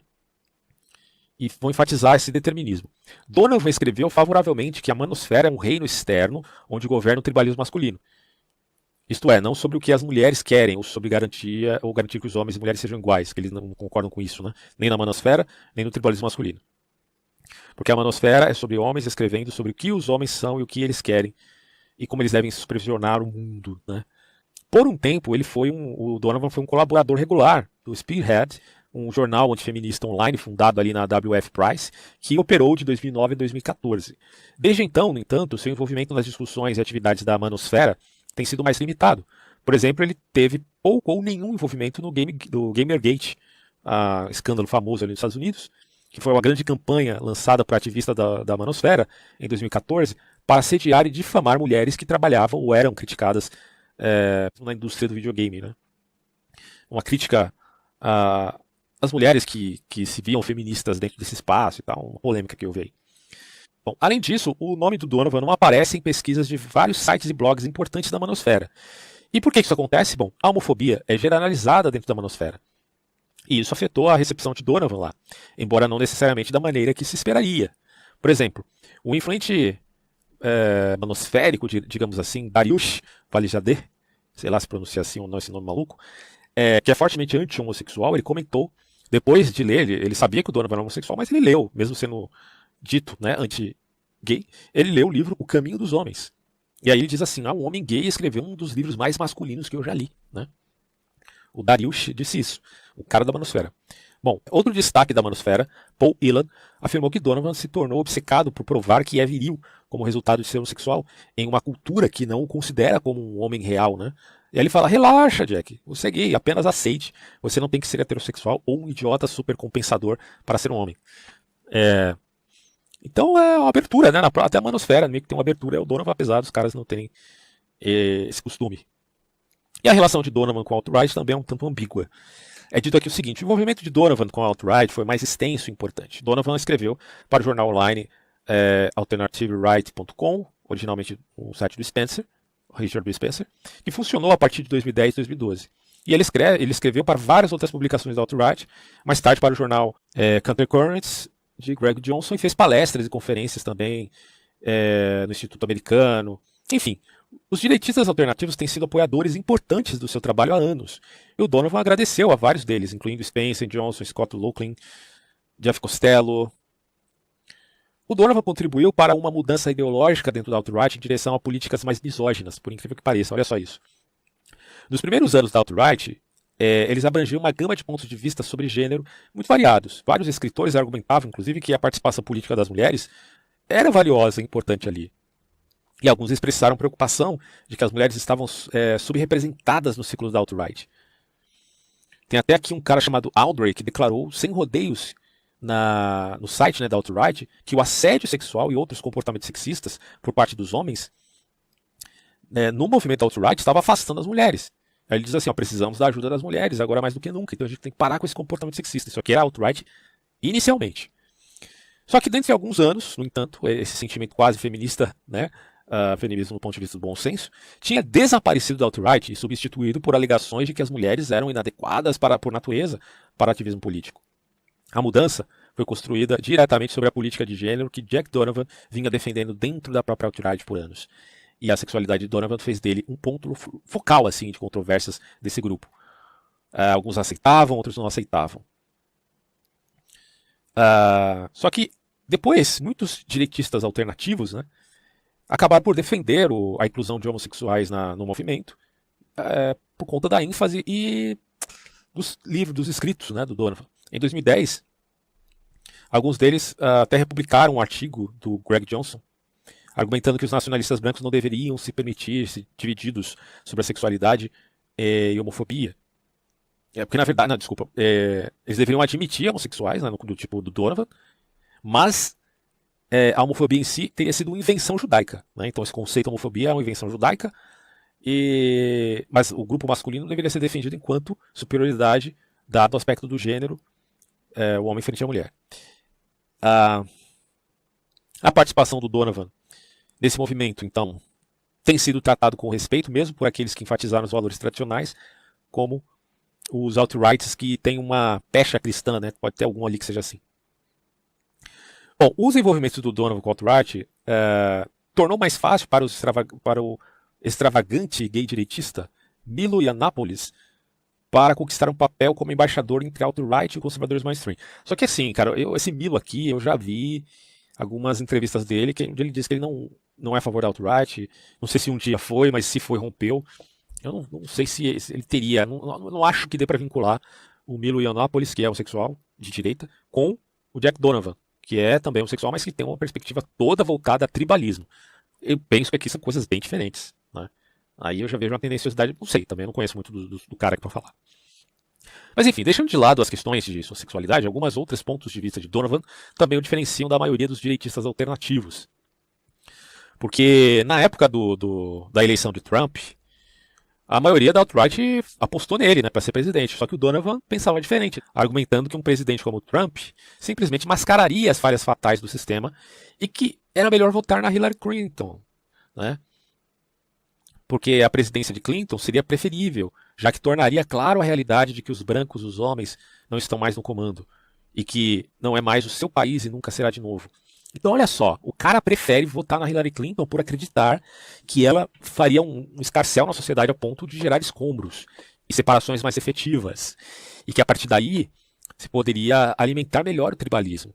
e vão enfatizar esse determinismo. Donovan escreveu favoravelmente que a manosfera é um reino externo onde governa o tribalismo masculino. Isto é, não sobre o que as mulheres querem, ou sobre garantia, ou garantir que os homens e mulheres sejam iguais, que eles não concordam com isso, né? Nem na manosfera, nem no tribalismo masculino. Porque a manosfera é sobre homens escrevendo sobre o que os homens são e o que eles querem, e como eles devem supervisionar o mundo, né? Por um tempo, o Donovan foi um colaborador regular do Spearhead, um jornal antifeminista online fundado ali na W.F. Price, que operou de 2009 a 2014. Desde então, no entanto, seu envolvimento nas discussões e atividades da manosfera tem sido mais limitado. Por exemplo, ele teve pouco ou nenhum envolvimento do Gamergate, escândalo famoso ali nos Estados Unidos, que foi uma grande campanha lançada por ativista da manosfera em 2014 para assediar e difamar mulheres que trabalhavam ou eram criticadas na indústria do videogame, né? Uma crítica às mulheres que se viam feministas dentro desse espaço e tal, uma polêmica que houve aí. Bom, além disso, o nome do Donovan não aparece em pesquisas de vários sites e blogs importantes da manosfera. E por que isso acontece? Bom, a homofobia é generalizada dentro da manosfera. E isso afetou a recepção de Donovan lá, embora não necessariamente da maneira que se esperaria. Por exemplo, o influente manosférico, digamos assim, Dariush Valijadeh, sei lá se pronuncia assim ou não esse nome maluco, que é fortemente anti-homossexual, ele comentou, depois de ler, ele sabia que o Donovan era homossexual, mas ele leu, mesmo sendo dito, né, anti-gay, ele leu o livro O Caminho dos Homens. E aí ele diz assim, um homem gay escreveu um dos livros mais masculinos que eu já li, né? O Dariush disse isso, o cara da manosfera. Bom, outro destaque da manosfera, Paul Elan, afirmou que Donovan se tornou obcecado por provar que é viril como resultado de ser homossexual em uma cultura que não o considera como um homem real, né? E aí ele fala, relaxa, Jack, você é gay, apenas aceite. Você não tem que ser heterossexual ou um idiota super compensador para ser um homem. Então é uma abertura, né? Até a manosfera meio que tem uma abertura, é o Donovan, apesar dos caras não terem esse costume. E a relação de Donovan com o alt-right também é um tanto ambígua. É dito aqui o seguinte, o envolvimento de Donovan com a alt-right foi mais extenso e importante. Donovan escreveu para o jornal online alternativeright.com, originalmente um site do Spencer, Richard B. Spencer, que funcionou a partir de 2010 e 2012. E ele escreveu para várias outras publicações da alt-right, mais tarde para o jornal Countercurrents, de Greg Johnson, e fez palestras e conferências também no Instituto Americano. Enfim, os direitistas alternativos têm sido apoiadores importantes do seu trabalho há anos. E o Donovan agradeceu a vários deles, incluindo Spencer Johnson, Scott Locklin, Jeff Costello. O Donovan contribuiu para uma mudança ideológica dentro da alt-right em direção a políticas mais misóginas, por incrível que pareça, olha só isso. Nos primeiros anos da alt-right, eles abrangiam uma gama de pontos de vista sobre gênero muito variados. Vários escritores argumentavam, inclusive, que a participação política das mulheres era valiosa e importante ali. E alguns expressaram preocupação de que as mulheres estavam subrepresentadas no ciclo da alt-right. Tem até aqui um cara chamado Aldrey que declarou, sem rodeios, no site, né, da alt-right, que o assédio sexual e outros comportamentos sexistas por parte dos homens no movimento alt-right estava afastando as mulheres. Aí ele diz assim, precisamos da ajuda das mulheres, agora mais do que nunca, então a gente tem que parar com esse comportamento sexista. Isso aqui era alt-right inicialmente. Só que dentro de alguns anos, no entanto, esse sentimento quase feminista, né, feminismo do ponto de vista do bom senso, tinha desaparecido da alt-right e substituído por alegações de que as mulheres eram inadequadas por natureza para ativismo político. A mudança foi construída diretamente sobre a política de gênero que Jack Donovan vinha defendendo dentro da própria alt-right por anos. E a sexualidade de Donovan fez dele um ponto focal assim, de controvérsias desse grupo. Alguns aceitavam, outros não aceitavam. Só que depois, muitos direitistas alternativos, né, acabaram por defender a inclusão de homossexuais no movimento por conta da ênfase e dos livros, dos escritos, né, do Donovan. Em 2010, alguns deles até republicaram um artigo do Greg Johnson, argumentando que os nacionalistas brancos não deveriam se permitir ser divididos sobre a sexualidade e homofobia. Porque, na verdade, eles deveriam admitir homossexuais, né, do tipo do Donovan, mas a homofobia em si teria sido uma invenção judaica. Né? Então, esse conceito de homofobia é uma invenção judaica, mas o grupo masculino deveria ser defendido enquanto superioridade dado o aspecto do gênero, o homem frente à mulher. A participação do Donovan nesse movimento, então, tem sido tratado com respeito, mesmo por aqueles que enfatizaram os valores tradicionais, como os alt-rights que têm uma pecha cristã, né? Pode ter algum ali que seja assim. Bom, os envolvimentos do Donovan com o alt-right tornou mais fácil para o extravagante gay direitista Milo Yiannopoulos para conquistar um papel como embaixador entre alt-right e conservadores mainstream. Só que assim, cara, esse Milo aqui, eu já vi algumas entrevistas dele, onde ele diz que ele não é a favor da alt-right, não sei se um dia foi, mas se foi, rompeu. Eu não sei se ele teria, não acho que dê para vincular o Milo Yiannopoulos, que é homossexual de direita, com o Jack Donovan, que é também homossexual, mas que tem uma perspectiva toda voltada a tribalismo. Eu penso que aqui são coisas bem diferentes, né? Aí eu já vejo uma tendenciosidade, não sei, também não conheço muito do cara aqui para falar. Mas enfim, deixando de lado as questões de sua sexualidade, alguns outros pontos de vista de Donovan também o diferenciam da maioria dos direitistas alternativos. Porque na época da eleição de Trump, a maioria da alt-right apostou nele, né, para ser presidente. Só que o Donovan pensava diferente, argumentando que um presidente como Trump simplesmente mascararia as falhas fatais do sistema e que era melhor votar na Hillary Clinton, né? Porque a presidência de Clinton seria preferível, já que tornaria claro a realidade de que os brancos, os homens, não estão mais no comando e que não é mais o seu país e nunca será de novo. Então olha só, o cara prefere votar na Hillary Clinton por acreditar que ela faria um escarcéu na sociedade a ponto de gerar escombros e separações mais efetivas. E que a partir daí se poderia alimentar melhor o tribalismo.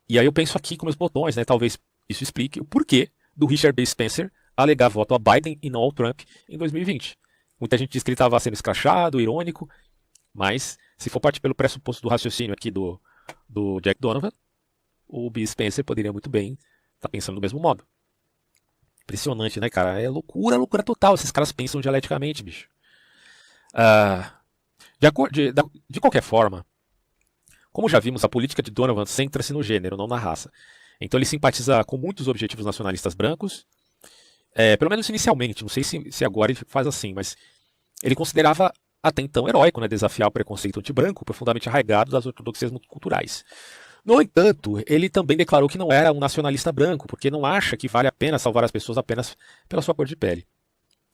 E aí eu penso aqui com meus botões, né? Talvez isso explique o porquê do Richard B. Spencer alegar voto a Biden e não ao Trump em 2020. Muita gente diz que ele estava sendo escrachado, irônico, mas se for partir pelo pressuposto do raciocínio aqui do Jack Donovan, o B. Spencer poderia muito bem estar pensando do mesmo modo. Impressionante, né, cara? É loucura, loucura total. Esses caras pensam dialeticamente, bicho. De qualquer forma, como já vimos, a política de Donovan centra-se no gênero, não na raça. Então ele simpatiza com muitos objetivos nacionalistas brancos, pelo menos inicialmente, não sei se agora ele faz assim, mas ele considerava até então heróico, né, desafiar o preconceito anti-branco profundamente arraigado das ortodoxias culturais. No entanto, ele também declarou que não era um nacionalista branco, porque não acha que vale a pena salvar as pessoas apenas pela sua cor de pele.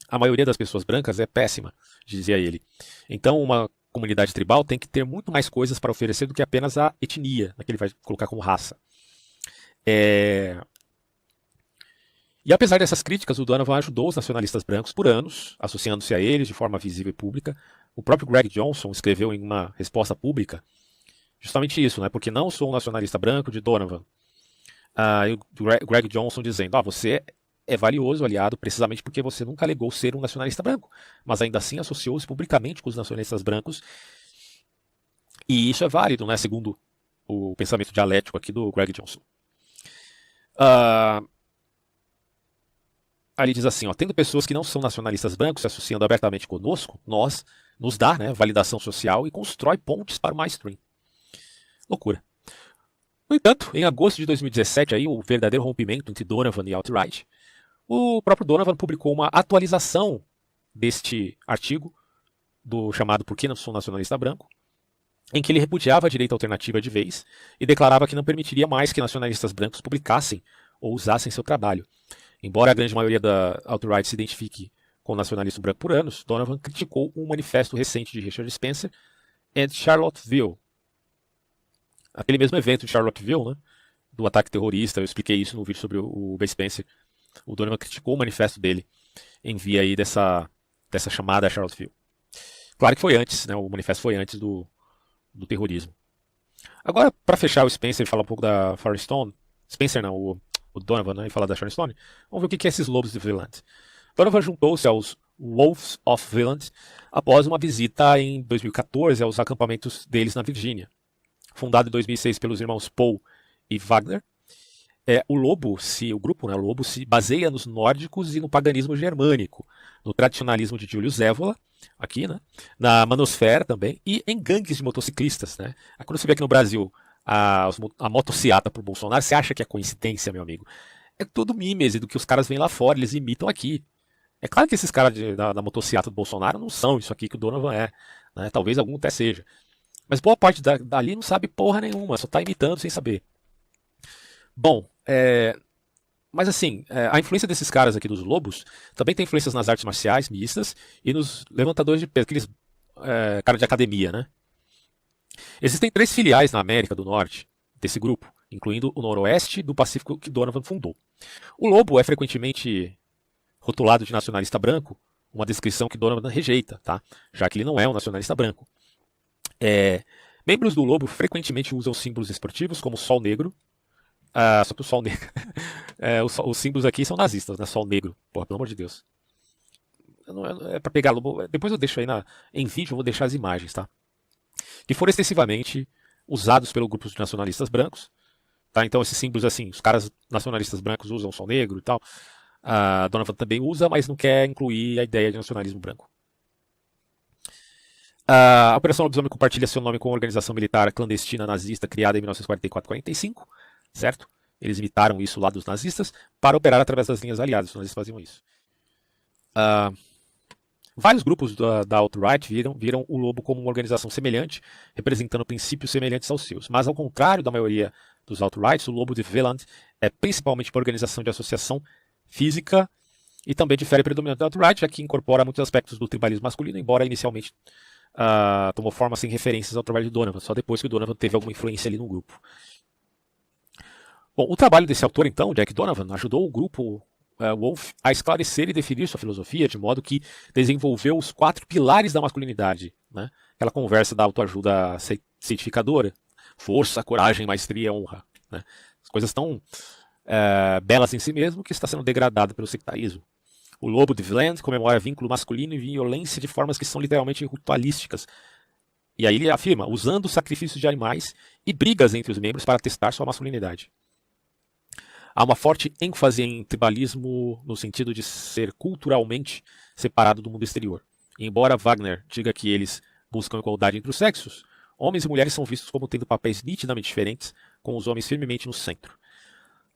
A maioria das pessoas brancas é péssima, dizia ele. Então, uma comunidade tribal tem que ter muito mais coisas para oferecer do que apenas a etnia, que ele vai colocar como raça. E apesar dessas críticas, o Donovan ajudou os nacionalistas brancos por anos, associando-se a eles de forma visível e pública. O próprio Greg Johnson escreveu em uma resposta pública justamente isso, né? Porque não sou um nacionalista branco de Donovan. E o Greg Johnson dizendo, você é valioso aliado precisamente porque você nunca alegou ser um nacionalista branco, mas ainda assim associou-se publicamente com os nacionalistas brancos. E isso é válido, né? Segundo o pensamento dialético aqui do Greg Johnson. Aí ele diz assim, tendo pessoas que não são nacionalistas brancos se associando abertamente conosco, nos dá, né, validação social e constrói pontes para o mainstream. Loucura. No entanto, em agosto de 2017, aí, o verdadeiro rompimento entre Donovan e alt-right, o próprio Donovan publicou uma atualização deste artigo, do chamado Por que não sou nacionalista branco, em que ele repudiava a direita alternativa de vez e declarava que não permitiria mais que nacionalistas brancos publicassem ou usassem seu trabalho. Embora a grande maioria da alt-right se identifique com o nacionalismo branco por anos, Donovan criticou um manifesto recente de Richard Spencer em Charlottesville. Aquele mesmo evento de Charlottesville, né, do ataque terrorista, eu expliquei isso no vídeo sobre o B. Spencer. O Donovan criticou o manifesto dele em via aí dessa chamada Charlottesville. Claro que foi antes, né, o manifesto foi antes do terrorismo. Agora, para fechar o Spencer e falar um pouco da Firestone, Spencer não, o Donovan, né, e falar da Firestone, vamos ver o que é esses lobos de Vineland. Donovan juntou-se aos Wolves of Vineland após uma visita em 2014 aos acampamentos deles na Virgínia. Fundado em 2006 pelos irmãos Paul e Wagner, o grupo, né, o Lobo, se baseia nos nórdicos e no paganismo germânico, no tradicionalismo de Júlio Zévola, aqui, né, na manosfera também, e em gangues de motociclistas. Né. Quando você vê aqui no Brasil a motociata por Bolsonaro, você acha que é coincidência, meu amigo? É tudo mimese do que os caras vêm lá fora, eles imitam aqui. É claro que esses caras da motociata do Bolsonaro não são isso aqui que o Donovan é, né, talvez algum até seja. Mas boa parte dali não sabe porra nenhuma, só está imitando sem saber. Bom, mas assim, a influência desses caras aqui dos lobos também tem influências nas artes marciais mistas e nos levantadores de peso, aqueles cara de academia, né? Existem 3 filiais na América do Norte desse grupo, incluindo o noroeste do Pacífico que Donovan fundou. O lobo é frequentemente rotulado de nacionalista branco, uma descrição que Donovan rejeita, tá? Já que ele não é um nacionalista branco. Membros do lobo frequentemente usam símbolos esportivos como o sol negro. Só que o sol negro. Os símbolos aqui são nazistas, né? Sol negro. Porra, pelo amor de Deus. É pra pegar lobo. Depois eu deixo aí em vídeo, eu vou deixar as imagens, tá? Que foram extensivamente usados pelos grupos de nacionalistas brancos. Tá? Então esses símbolos assim, os caras nacionalistas brancos usam o sol negro e tal. Donovan também usa, mas não quer incluir a ideia de nacionalismo branco. A Operação Lobisomem compartilha seu nome com a organização militar clandestina nazista criada em 1944-45, certo? Eles imitaram isso lá dos nazistas para operar através das linhas aliadas, os nazistas faziam isso. Vários grupos da alt-right viram o lobo como uma organização semelhante, representando princípios semelhantes aos seus. Mas ao contrário da maioria dos alt-rights, o lobo de Veland é principalmente uma organização de associação física e também difere predominante da alt-right, já que incorpora muitos aspectos do tribalismo masculino, embora inicialmente tomou forma sem referências ao trabalho de Donovan, só depois que o Donovan teve alguma influência ali no grupo. Bom, o trabalho desse autor, então, Jack Donovan, ajudou o grupo Wolf a esclarecer e definir sua filosofia, de modo que desenvolveu os 4 pilares da masculinidade, né? Aquela conversa da autoajuda cientificadora, força, coragem, maestria, honra, né? As coisas tão belas em si mesmo que está sendo degradada pelo sectarismo. O lobo de Veland comemora vínculo masculino e violência de formas que são literalmente ritualísticas. E aí ele afirma, usando sacrifícios de animais e brigas entre os membros para testar sua masculinidade. Há uma forte ênfase em tribalismo no sentido de ser culturalmente separado do mundo exterior. E embora Wagner diga que eles buscam igualdade entre os sexos, homens e mulheres são vistos como tendo papéis nitidamente diferentes, com os homens firmemente no centro.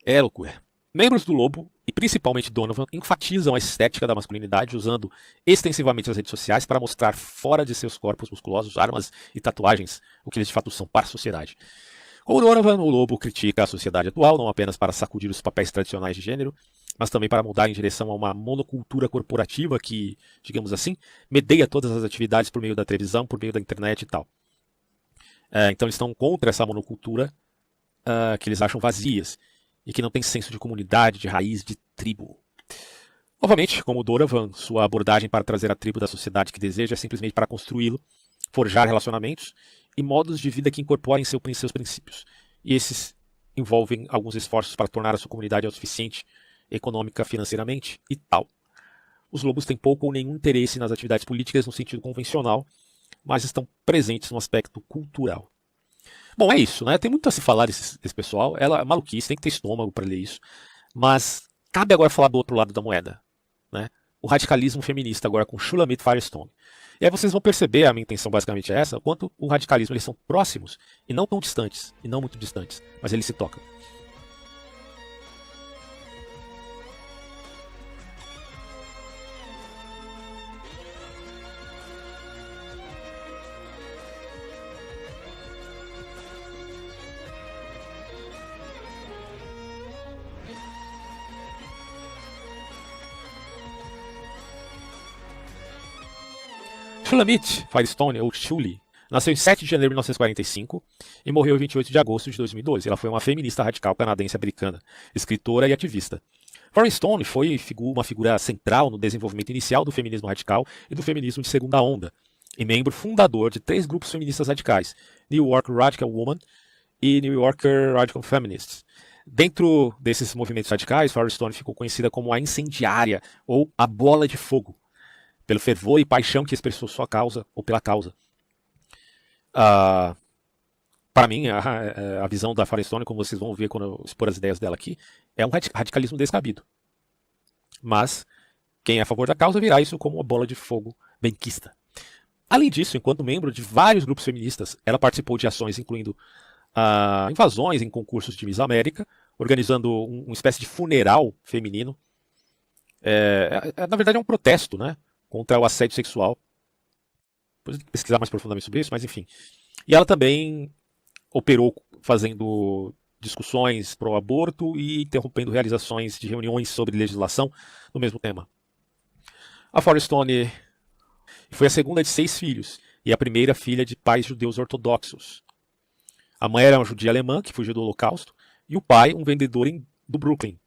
Loucura. Membros do Lobo, e principalmente Donovan, enfatizam a estética da masculinidade usando extensivamente as redes sociais para mostrar fora de seus corpos musculosos, armas e tatuagens o que eles de fato são para a sociedade. Com Donovan, o Lobo critica a sociedade atual, não apenas para sacudir os papéis tradicionais de gênero, mas também para mudar em direção a uma monocultura corporativa que, digamos assim, medeia todas as atividades por meio da televisão, por meio da internet e tal. Então eles estão contra essa monocultura que eles acham vazias e que não tem senso de comunidade, de raiz, de tribo. Novamente, como Donovan, sua abordagem para trazer a tribo da sociedade que deseja é simplesmente para construí-lo, forjar relacionamentos e modos de vida que incorporem seus princípios. E esses envolvem alguns esforços para tornar a sua comunidade autossuficiente, econômica, financeiramente e tal. Os lobos têm pouco ou nenhum interesse nas atividades políticas no sentido convencional, mas estão presentes no aspecto cultural. Bom, é isso, né? Tem muito a se falar desse pessoal. Ela é maluquice, tem que ter estômago para ler isso. Mas cabe agora falar do outro lado da moeda, né? O radicalismo feminista agora com Shulamit Firestone. E aí vocês vão perceber, a minha intenção basicamente é essa, o quanto o radicalismo eles são próximos e não tão distantes, e não muito distantes, mas eles se tocam. Shulamit Firestone, ou Shuli, nasceu em 7 de janeiro de 1945 e morreu em 28 de agosto de 2012. Ela foi uma feminista radical canadense-americana, escritora e ativista. Firestone foi uma figura central no desenvolvimento inicial do feminismo radical e do feminismo de segunda onda, e membro fundador de 3 grupos feministas radicais, New York Radical Woman e New Yorker Radical Feminists. Dentro desses movimentos radicais, Firestone ficou conhecida como a incendiária ou a bola de fogo, pelo fervor e paixão que expressou sua causa ou pela causa. Para mim, a visão da Firestone, como vocês vão ver quando eu expor as ideias dela aqui, é um radicalismo descabido. Mas quem é a favor da causa virá isso como uma bola de fogo benquista. Além disso, enquanto membro de vários grupos feministas, ela participou de ações incluindo invasões em concursos de Miss América, organizando uma espécie de funeral feminino. Na verdade é um protesto, né, contra o assédio sexual. Depois eu tenho que pesquisar mais profundamente sobre isso, mas enfim. E ela também operou fazendo discussões pro aborto e interrompendo realizações de reuniões sobre legislação no mesmo tema. A Firestone foi a segunda de 6 filhos e a primeira filha de pais judeus ortodoxos. A mãe era uma judia alemã que fugiu do Holocausto e o pai um vendedor do Brooklyn.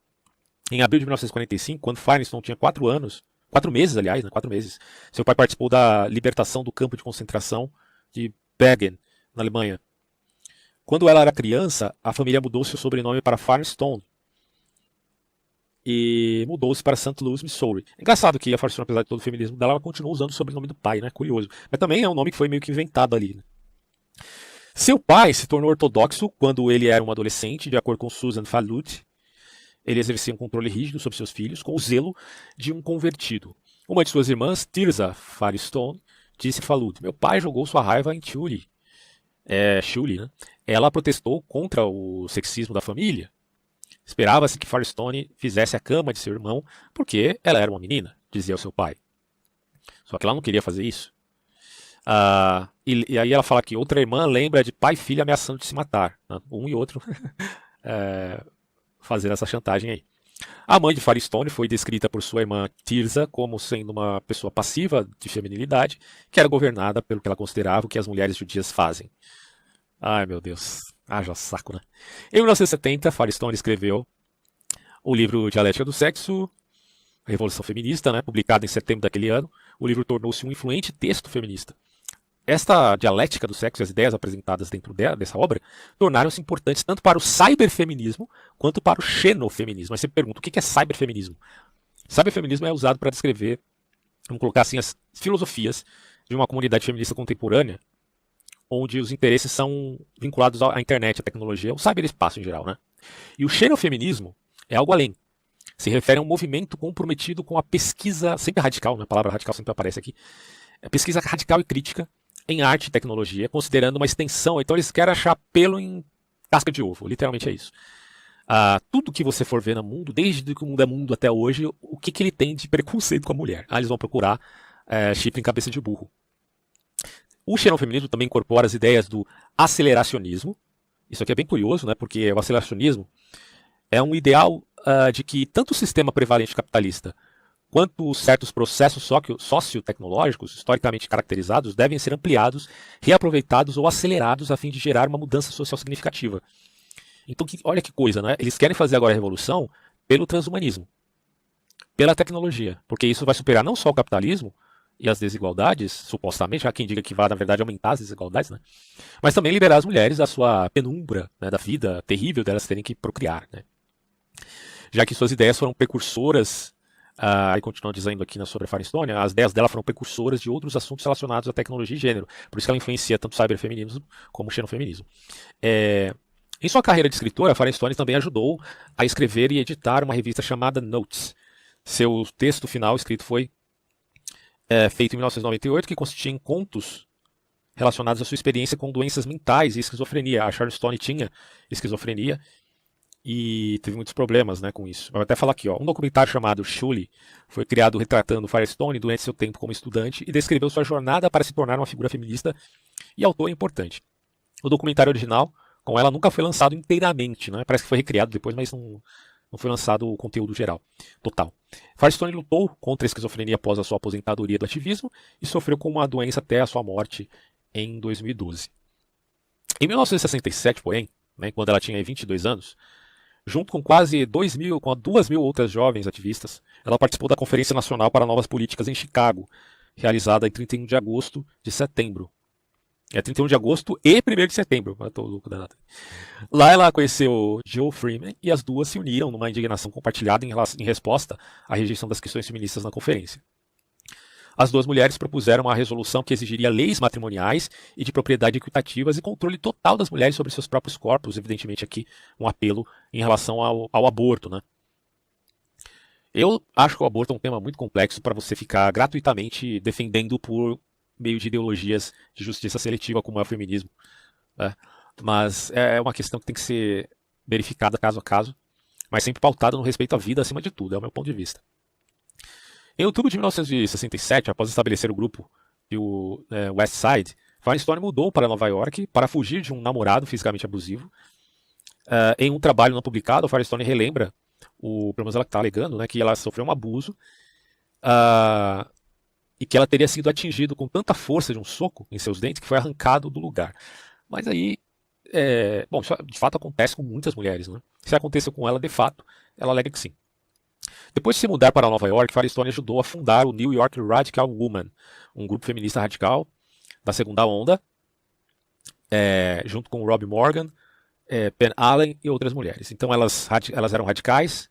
Em abril de 1945, quando Firestone tinha 4 anos, 4 meses, aliás, né, 4 meses, seu pai participou da libertação do campo de concentração de Bergen, na Alemanha. Quando ela era criança, a família mudou seu sobrenome para Firestone e mudou-se para St. Louis, Missouri. Engraçado que a Firestone, apesar de todo o feminismo dela, ela continuou usando o sobrenome do pai, né? Curioso. Mas também é um nome que foi meio que inventado ali, né? Seu pai se tornou ortodoxo quando ele era um adolescente, de acordo com Susan Falud. Ele exercia um controle rígido sobre seus filhos, com o zelo de um convertido. Uma de suas irmãs, Tirza Firestone, disse a Falud: meu pai jogou sua raiva em Shuli. Shuli, né? Ela protestou contra o sexismo da família. Esperava-se que Firestone fizesse a cama de seu irmão, porque ela era uma menina, dizia o seu pai. Só que ela não queria fazer isso. E aí ela fala que outra irmã lembra de pai e filha ameaçando de se matar. Né? Um e outro fazendo essa chantagem aí. A mãe de Firestone foi descrita por sua irmã Tirza como sendo uma pessoa passiva de feminilidade, que era governada pelo que ela considerava o que as mulheres judias fazem. Ai, meu Deus. Já saco, né? Em 1970, Firestone escreveu o livro Dialética do Sexo, a Revolução Feminista, né, publicado em setembro daquele ano. O livro tornou-se um influente texto feminista. Esta dialética do sexo e as ideias apresentadas dentro dessa obra tornaram-se importantes tanto para o cyberfeminismo quanto para o xenofeminismo. Mas você pergunta, o que é cyberfeminismo? Cyberfeminismo é usado para descrever, vamos colocar assim, as filosofias de uma comunidade feminista contemporânea, onde os interesses são vinculados à internet, à tecnologia, ao cyberespaço em geral, né? E o xenofeminismo é algo além. Se refere a um movimento comprometido com a pesquisa, sempre radical, né? A palavra radical sempre aparece aqui, pesquisa radical e crítica em arte e tecnologia, considerando uma extensão. Então eles querem achar pelo em casca de ovo, literalmente é isso. Tudo que você for ver no mundo, desde que o mundo é mundo até hoje, o que ele tem de preconceito com a mulher? Eles vão procurar chifre em cabeça de burro. O xenofeminismo também incorpora as ideias do aceleracionismo. Isso aqui é bem curioso, né? Porque o aceleracionismo é um ideal de que tanto o sistema prevalente capitalista quanto certos processos sociotecnológicos historicamente caracterizados devem ser ampliados, reaproveitados ou acelerados a fim de gerar uma mudança social significativa. Então, olha que coisa, né? Eles querem fazer agora a revolução pelo transhumanismo, pela tecnologia, porque isso vai superar não só o capitalismo e as desigualdades, supostamente, há quem diga que vai, na verdade, aumentar as desigualdades, né? Mas também liberar as mulheres da sua penumbra, né, da vida terrível delas terem que procriar, né? Já que suas ideias foram precursoras, e continuando dizendo aqui sobre a Firestone, as ideias dela foram precursoras de outros assuntos relacionados à tecnologia e gênero, por isso que ela influencia tanto o cyberfeminismo como o xenofeminismo. Em sua carreira de escritora, a Firestone também ajudou a escrever e editar uma revista chamada Notes. Seu texto final escrito foi feito em 1998, que consistia em contos relacionados à sua experiência com doenças mentais e esquizofrenia. A Firestone tinha esquizofrenia e teve muitos problemas, né, com isso. Eu vou até falar aqui, um documentário chamado Shuli foi criado retratando Firestone durante seu tempo como estudante e descreveu sua jornada para se tornar uma figura feminista e autor importante. O documentário original com ela nunca foi lançado inteiramente, né? Parece que foi recriado depois, mas não foi lançado o conteúdo geral, total. Firestone lutou contra a esquizofrenia após a sua aposentadoria do ativismo e sofreu com uma doença até a sua morte em 2012. Em 1967, porém, né, quando ela tinha 22 anos, junto com quase 2.000 outras jovens ativistas, ela participou da Conferência Nacional para Novas Políticas em Chicago, realizada em 31 de agosto de setembro. 31 de agosto e 1º de setembro. Eu tô louco da data. Lá ela conheceu Joe Freeman e as duas se uniram numa indignação compartilhada em resposta à rejeição das questões feministas na conferência. As duas mulheres propuseram uma resolução que exigiria leis matrimoniais e de propriedade equitativas e controle total das mulheres sobre seus próprios corpos, evidentemente aqui um apelo em relação ao aborto, né? Eu acho que o aborto é um tema muito complexo para você ficar gratuitamente defendendo por meio de ideologias de justiça seletiva, como é o feminismo, né? Mas é uma questão que tem que ser verificada caso a caso, mas sempre pautada no respeito à vida acima de tudo, é o meu ponto de vista. Em outubro de 1967, após estabelecer o grupo e o West Side, Firestone mudou para Nova York para fugir de um namorado fisicamente abusivo. Em um trabalho não publicado, a Firestone relembra, pelo menos ela está alegando, né, que ela sofreu um abuso e que ela teria sido atingido com tanta força de um soco em seus dentes que foi arrancado do lugar. Mas aí, bom, isso de fato acontece com muitas mulheres, né? Se aconteceu com ela, de fato, ela alega que sim. Depois de se mudar para Nova York, Firestone ajudou a fundar o New York Radical Woman, um grupo feminista radical da segunda onda, junto com Robbie Morgan, Pen Allen e outras mulheres. Então elas eram radicais,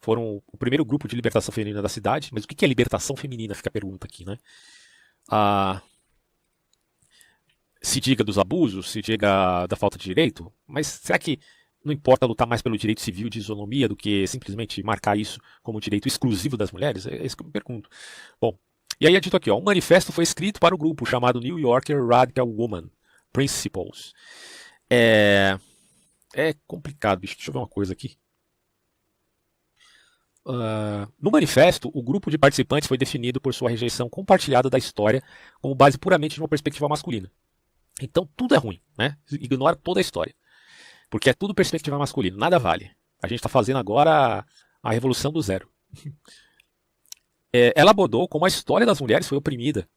foram o primeiro grupo de libertação feminina da cidade. Mas o que é libertação feminina? Fica a pergunta aqui, né? Se diga dos abusos, se diga da falta de direito, mas será que não importa lutar mais pelo direito civil de isonomia do que simplesmente marcar isso como direito exclusivo das mulheres? É isso que eu me pergunto. Bom, e aí é dito aqui, um manifesto foi escrito para o grupo chamado New Yorker Radical Woman Principles. É complicado, bicho. Deixa eu ver uma coisa aqui. No manifesto, o grupo de participantes foi definido por sua rejeição compartilhada da história como base puramente de uma perspectiva masculina. Então tudo é ruim, né? Ignora toda a história. Porque é tudo perspectiva masculina, nada vale. A gente está fazendo agora a revolução do zero. Ela abordou como a história das mulheres foi oprimida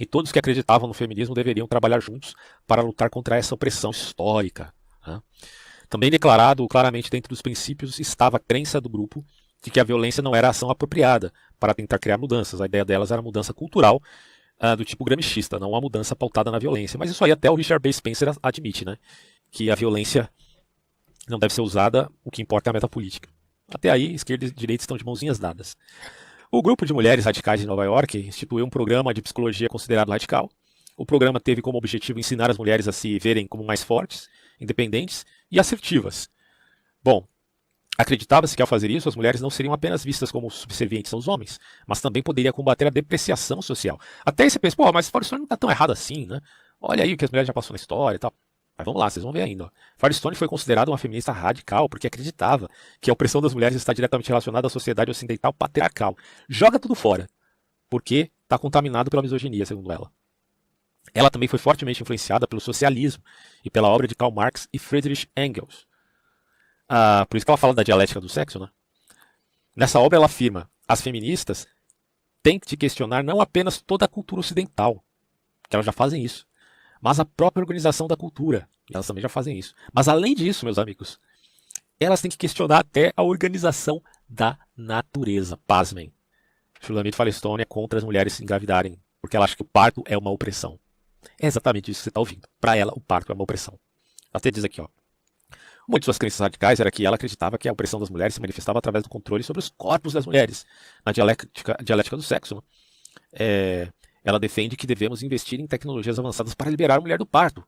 e todos que acreditavam no feminismo deveriam trabalhar juntos para lutar contra essa opressão histórica. Né? Também declarado claramente dentro dos princípios estava a crença do grupo de que a violência não era a ação apropriada para tentar criar mudanças. A ideia delas era mudança cultural do tipo gramscista, não uma mudança pautada na violência. Mas isso aí até o Richard B. Spencer admite, né? Que a violência não deve ser usada, o que importa é a metapolítica. Até aí, esquerda e direita estão de mãozinhas dadas. O grupo de mulheres radicais de Nova York instituiu um programa de psicologia considerado radical. O programa teve como objetivo ensinar as mulheres a se verem como mais fortes, independentes e assertivas. Bom, acreditava-se que ao fazer isso as mulheres não seriam apenas vistas como subservientes aos homens, mas também poderia combater a depreciação social. Até aí você pensa, mas Firestone não está tão errado assim, né? Olha aí o que as mulheres já passaram na história e tal. Mas vamos lá, vocês vão ver ainda. Firestone foi considerada uma feminista radical porque acreditava que a opressão das mulheres está diretamente relacionada à sociedade ocidental patriarcal. Joga tudo fora, porque está contaminado pela misoginia, segundo ela. Ela também foi fortemente influenciada pelo socialismo e pela obra de Karl Marx e Friedrich Engels. Por isso que ela fala da dialética do sexo, né? Nessa obra ela afirma: as feministas têm que questionar não apenas toda a cultura ocidental, que elas já fazem isso, mas a própria organização da cultura, e elas também já fazem isso. Mas além disso, meus amigos, elas têm que questionar até a organização da natureza. Pasmem. Shulamit Firestone é contra as mulheres se engravidarem, porque ela acha que o parto é uma opressão. É exatamente isso que você está ouvindo. Para ela, o parto é uma opressão. Ela até diz aqui, uma de suas crenças radicais era que ela acreditava que a opressão das mulheres se manifestava através do controle sobre os corpos das mulheres, na dialética do sexo. Né? Ela defende que devemos investir em tecnologias avançadas para liberar a mulher do parto.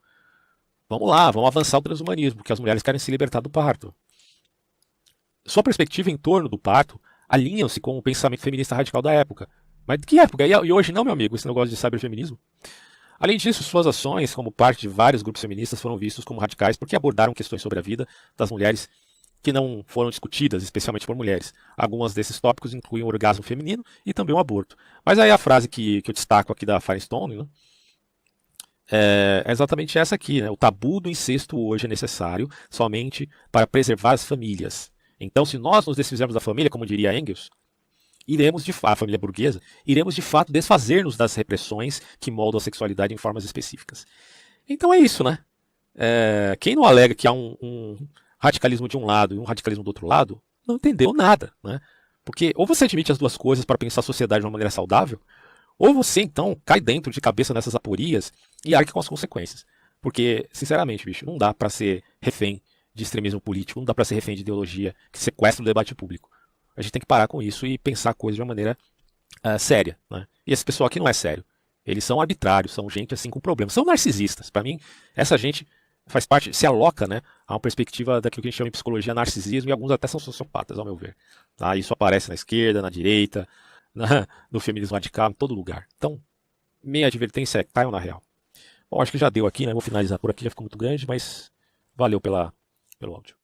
Vamos lá, vamos avançar o transhumanismo, porque as mulheres querem se libertar do parto. Sua perspectiva em torno do parto alinham-se com o pensamento feminista radical da época. Mas de que época? E hoje não, meu amigo, esse negócio de cyberfeminismo? Além disso, suas ações como parte de vários grupos feministas foram vistos como radicais porque abordaram questões sobre a vida das mulheres que não foram discutidas, especialmente por mulheres. Alguns desses tópicos incluem o orgasmo feminino e também o aborto. Mas aí a frase que eu destaco aqui da Firestone, né, é exatamente essa aqui. Né? O tabu do incesto hoje é necessário somente para preservar as famílias. Então, se nós nos desfizermos da família, como diria Engels, a família burguesa, iremos de fato desfazer-nos das repressões que moldam a sexualidade em formas específicas. Então é isso, né? Quem não alega que há um radicalismo de um lado e um radicalismo do outro lado, não entendeu nada, né? Porque ou você admite as duas coisas para pensar a sociedade de uma maneira saudável, ou você então cai dentro de cabeça nessas aporias e arque com as consequências. Porque, sinceramente, bicho, não dá para ser refém de extremismo político, não dá para ser refém de ideologia que sequestra o debate público. A gente tem que parar com isso e pensar a coisa de uma maneira séria. Né? E esse pessoal aqui não é sério. Eles são arbitrários, são gente assim com problemas. São narcisistas. Para mim, essa gente faz parte, se aloca, né, a uma perspectiva daquilo que a gente chama em psicologia narcisismo, e alguns até são sociopatas, ao meu ver. Tá? Isso aparece na esquerda, na direita, no feminismo radical, em todo lugar. Então, minha advertência é: caiam na real. Bom, acho que já deu aqui, né? Vou finalizar por aqui, já ficou muito grande, mas valeu pelo áudio.